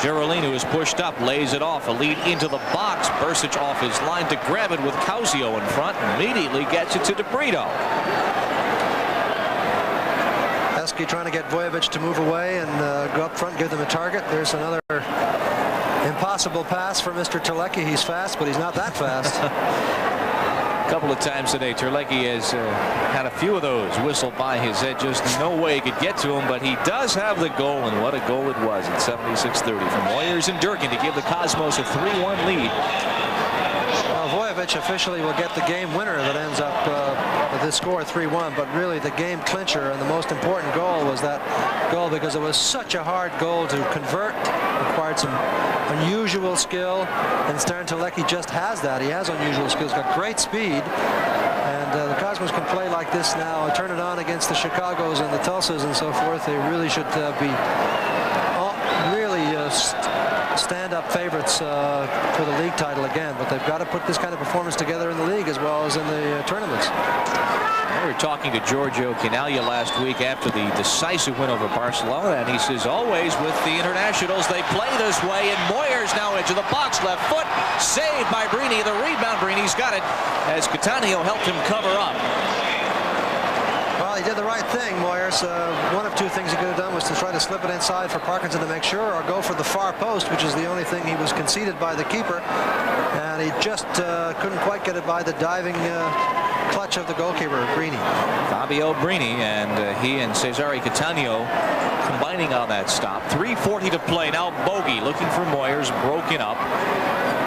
[SPEAKER 1] Geraldine, who is pushed up, lays it off. A lead into the box. Bursic off his line to grab it with Causio in front. Immediately gets it to DeBrito.
[SPEAKER 2] Eski trying to get Vujovic to move away and go up front, give them a target. There's another impossible pass for Mr. Terlecki. He's fast, but he's not that fast.
[SPEAKER 1] A couple of times today, Terlecki has had a few of those whistled by his head. Just no way he could get to him, but he does have the goal, and what a goal it was at 76-30 from Moyers and Durkin to give the Cosmos a 3-1 lead.
[SPEAKER 2] Well, Vujovic officially will get the game winner if it ends up with this score 3-1, but really the game clincher and the most important goal was that goal because it was such a hard goal to convert. Required some unusual skill, and Stan Terlecki just has that. He has unusual skills, got great speed, and the Cosmos can play like this now, turn it on against the Chicagos and the Tulsas and so forth. They really should be stand-up favorites for the league title again, but they've got to put this kind of performance together in the league as well as in the tournaments.
[SPEAKER 1] We were talking to Giorgio Canaglia last week after the decisive win over Barcelona, and he says always with the internationals they play this way, and Moyers now into the box, left foot, saved by Brini. The rebound, Brini's got it as Cattaneo helped him cover up.
[SPEAKER 2] Well, he did the right thing, Moyers. One of two things he could have done was to try to slip it inside for Parkinson to make sure, or go for the far post, which is the only thing he was conceded by the keeper, and he just couldn't quite get it by the diving clutch of the goalkeeper, Brini.
[SPEAKER 1] Fabio Brini, and he and Cesare Cattaneo combining on that stop. 3:40 to play now. Bogey looking for Moyers, broken up,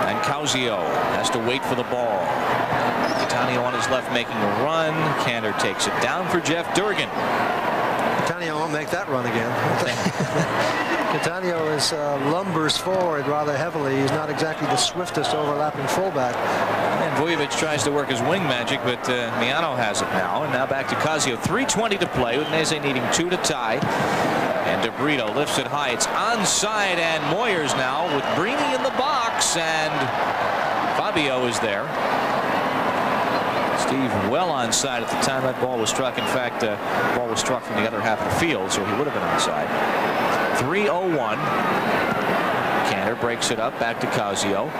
[SPEAKER 1] and Causio has to wait for the ball. Cattaneo on his left making a run. Cantor takes it down for Jeff Durgan.
[SPEAKER 2] Cattaneo won't make that run again. Cattaneo is lumbers forward rather heavily. He's not exactly the swiftest overlapping fullback.
[SPEAKER 1] And Vujovic tries to work his wing magic, but Miano has it now. And now back to Causio. 3:20 to play. Udinese needing 2 to tie. And DeBrito lifts it high. It's onside, and Moyers now with Brini in the box, and Fabio is there. Steve well onside at the time that ball was struck. In fact, the ball was struck from the other half of the field, so he would have been onside. 3:01. Cantor breaks it up back to Causio.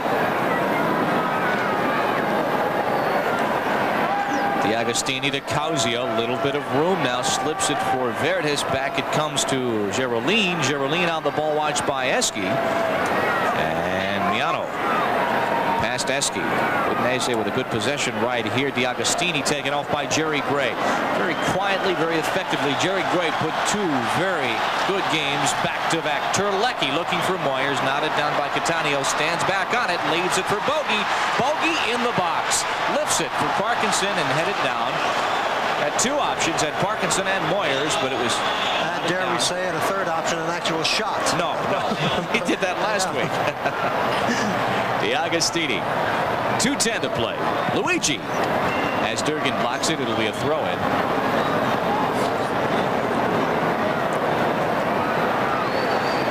[SPEAKER 1] D'Agostini to Causio. Little bit of room now. Slips it for Verdes. Back it comes to Geraldine. Geraldine on the ball watched by Eski. And Miano. Past Eski. Udinese with a good possession right here. D'Agostini taken off by Jerry Gray. Very quietly, very effectively. Jerry Gray put 2 very good games back-to-back. Terlecki looking for Moyers. Knotted down by Cattaneo. Stands back on it. Leaves it for Bogey. Bogey in the box. Lifts it for Parkinson and headed down. Had 2 options. Had Parkinson and Moyers, but it was...
[SPEAKER 2] And dare we say it, a third option, an actual shot.
[SPEAKER 1] No. He did that last week. D'Agostini. 2:10 to play. Luigi. As Durgan blocks it, it'll be a throw-in.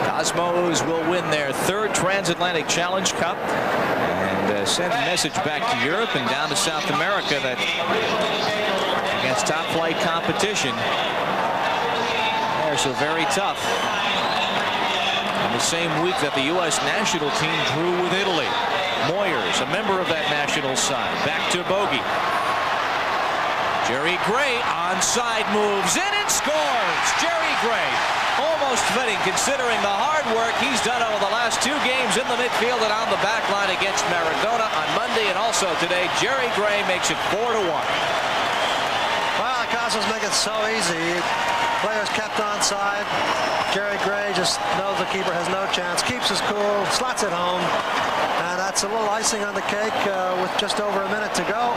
[SPEAKER 1] Cosmos will win their 3rd Transatlantic Challenge Cup and send a message back to Europe and down to South America that against top-flight competition, they're so very tough. In the same week that the U.S. national team drew with Italy. Moyers, a member of that national side. Back to Bogey. Jerry Gray onside, moves in and scores. Jerry Gray, almost fitting considering the hard work he's done over the last 2 games in the midfield and on the back line against Maradona on Monday, and also today. Jerry Gray makes it 4-1.
[SPEAKER 2] Well, the Cosmos make it so easy. Players kept onside. Jerry Gray just knows the keeper has no chance. Keeps his cool, slots it home. And that's a little icing on the cake with just over a minute to go.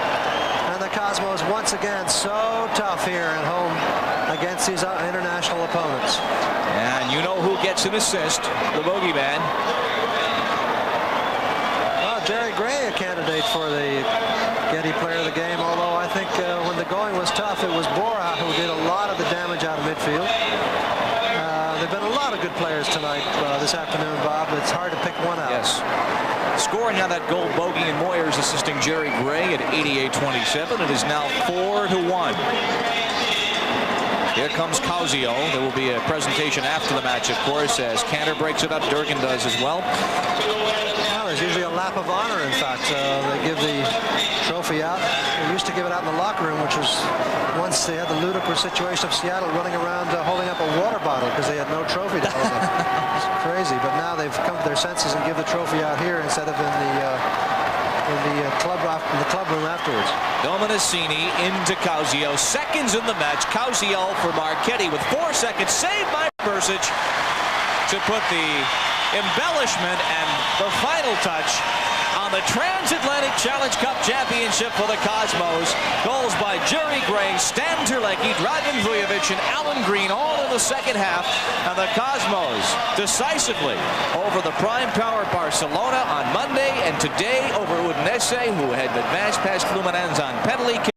[SPEAKER 2] And the Cosmos once again so tough here at home against these international opponents.
[SPEAKER 1] And you know who gets an assist? The bogeyman.
[SPEAKER 2] Well, Jerry Gray, a candidate for the Getty Player of the Game, although I think when the going was tough, it was Bora who did a lot of the damage out of midfield. There have been a lot of good players tonight, this afternoon, Bob. It's hard to pick one out.
[SPEAKER 1] Yes. Scoring on that goal, Bogey and Moyers assisting Jerry Gray at 88-27. It is now 4-1. Here comes Causio. There will be a presentation after the match, of course, as Cantor breaks it up. Durgan does as well.
[SPEAKER 2] Well, there's usually a lap of honor, in fact. They give the trophy out. They used to give it out in the locker room, which was once they had the ludicrous situation of Seattle running around holding up a water bottle because they had no trophy to hold up. It's crazy, but now they've come to their senses and give the trophy out here instead of in the club room afterwards.
[SPEAKER 1] Dominicini into Causio. Seconds in the match. Causio for Marchetti with 4 seconds. Saved by Bursic to put the embellishment and the final touch on the Transatlantic Challenge Cup Championship for the Cosmos. Goals by Jerry Gray, Stan Terlecki, Dragan Vujovic, and Alan Green, all in the second half. And the Cosmos decisively over the prime power Barcelona on Monday, and today over Udinese, who had advanced past Fluminense on penalty kick.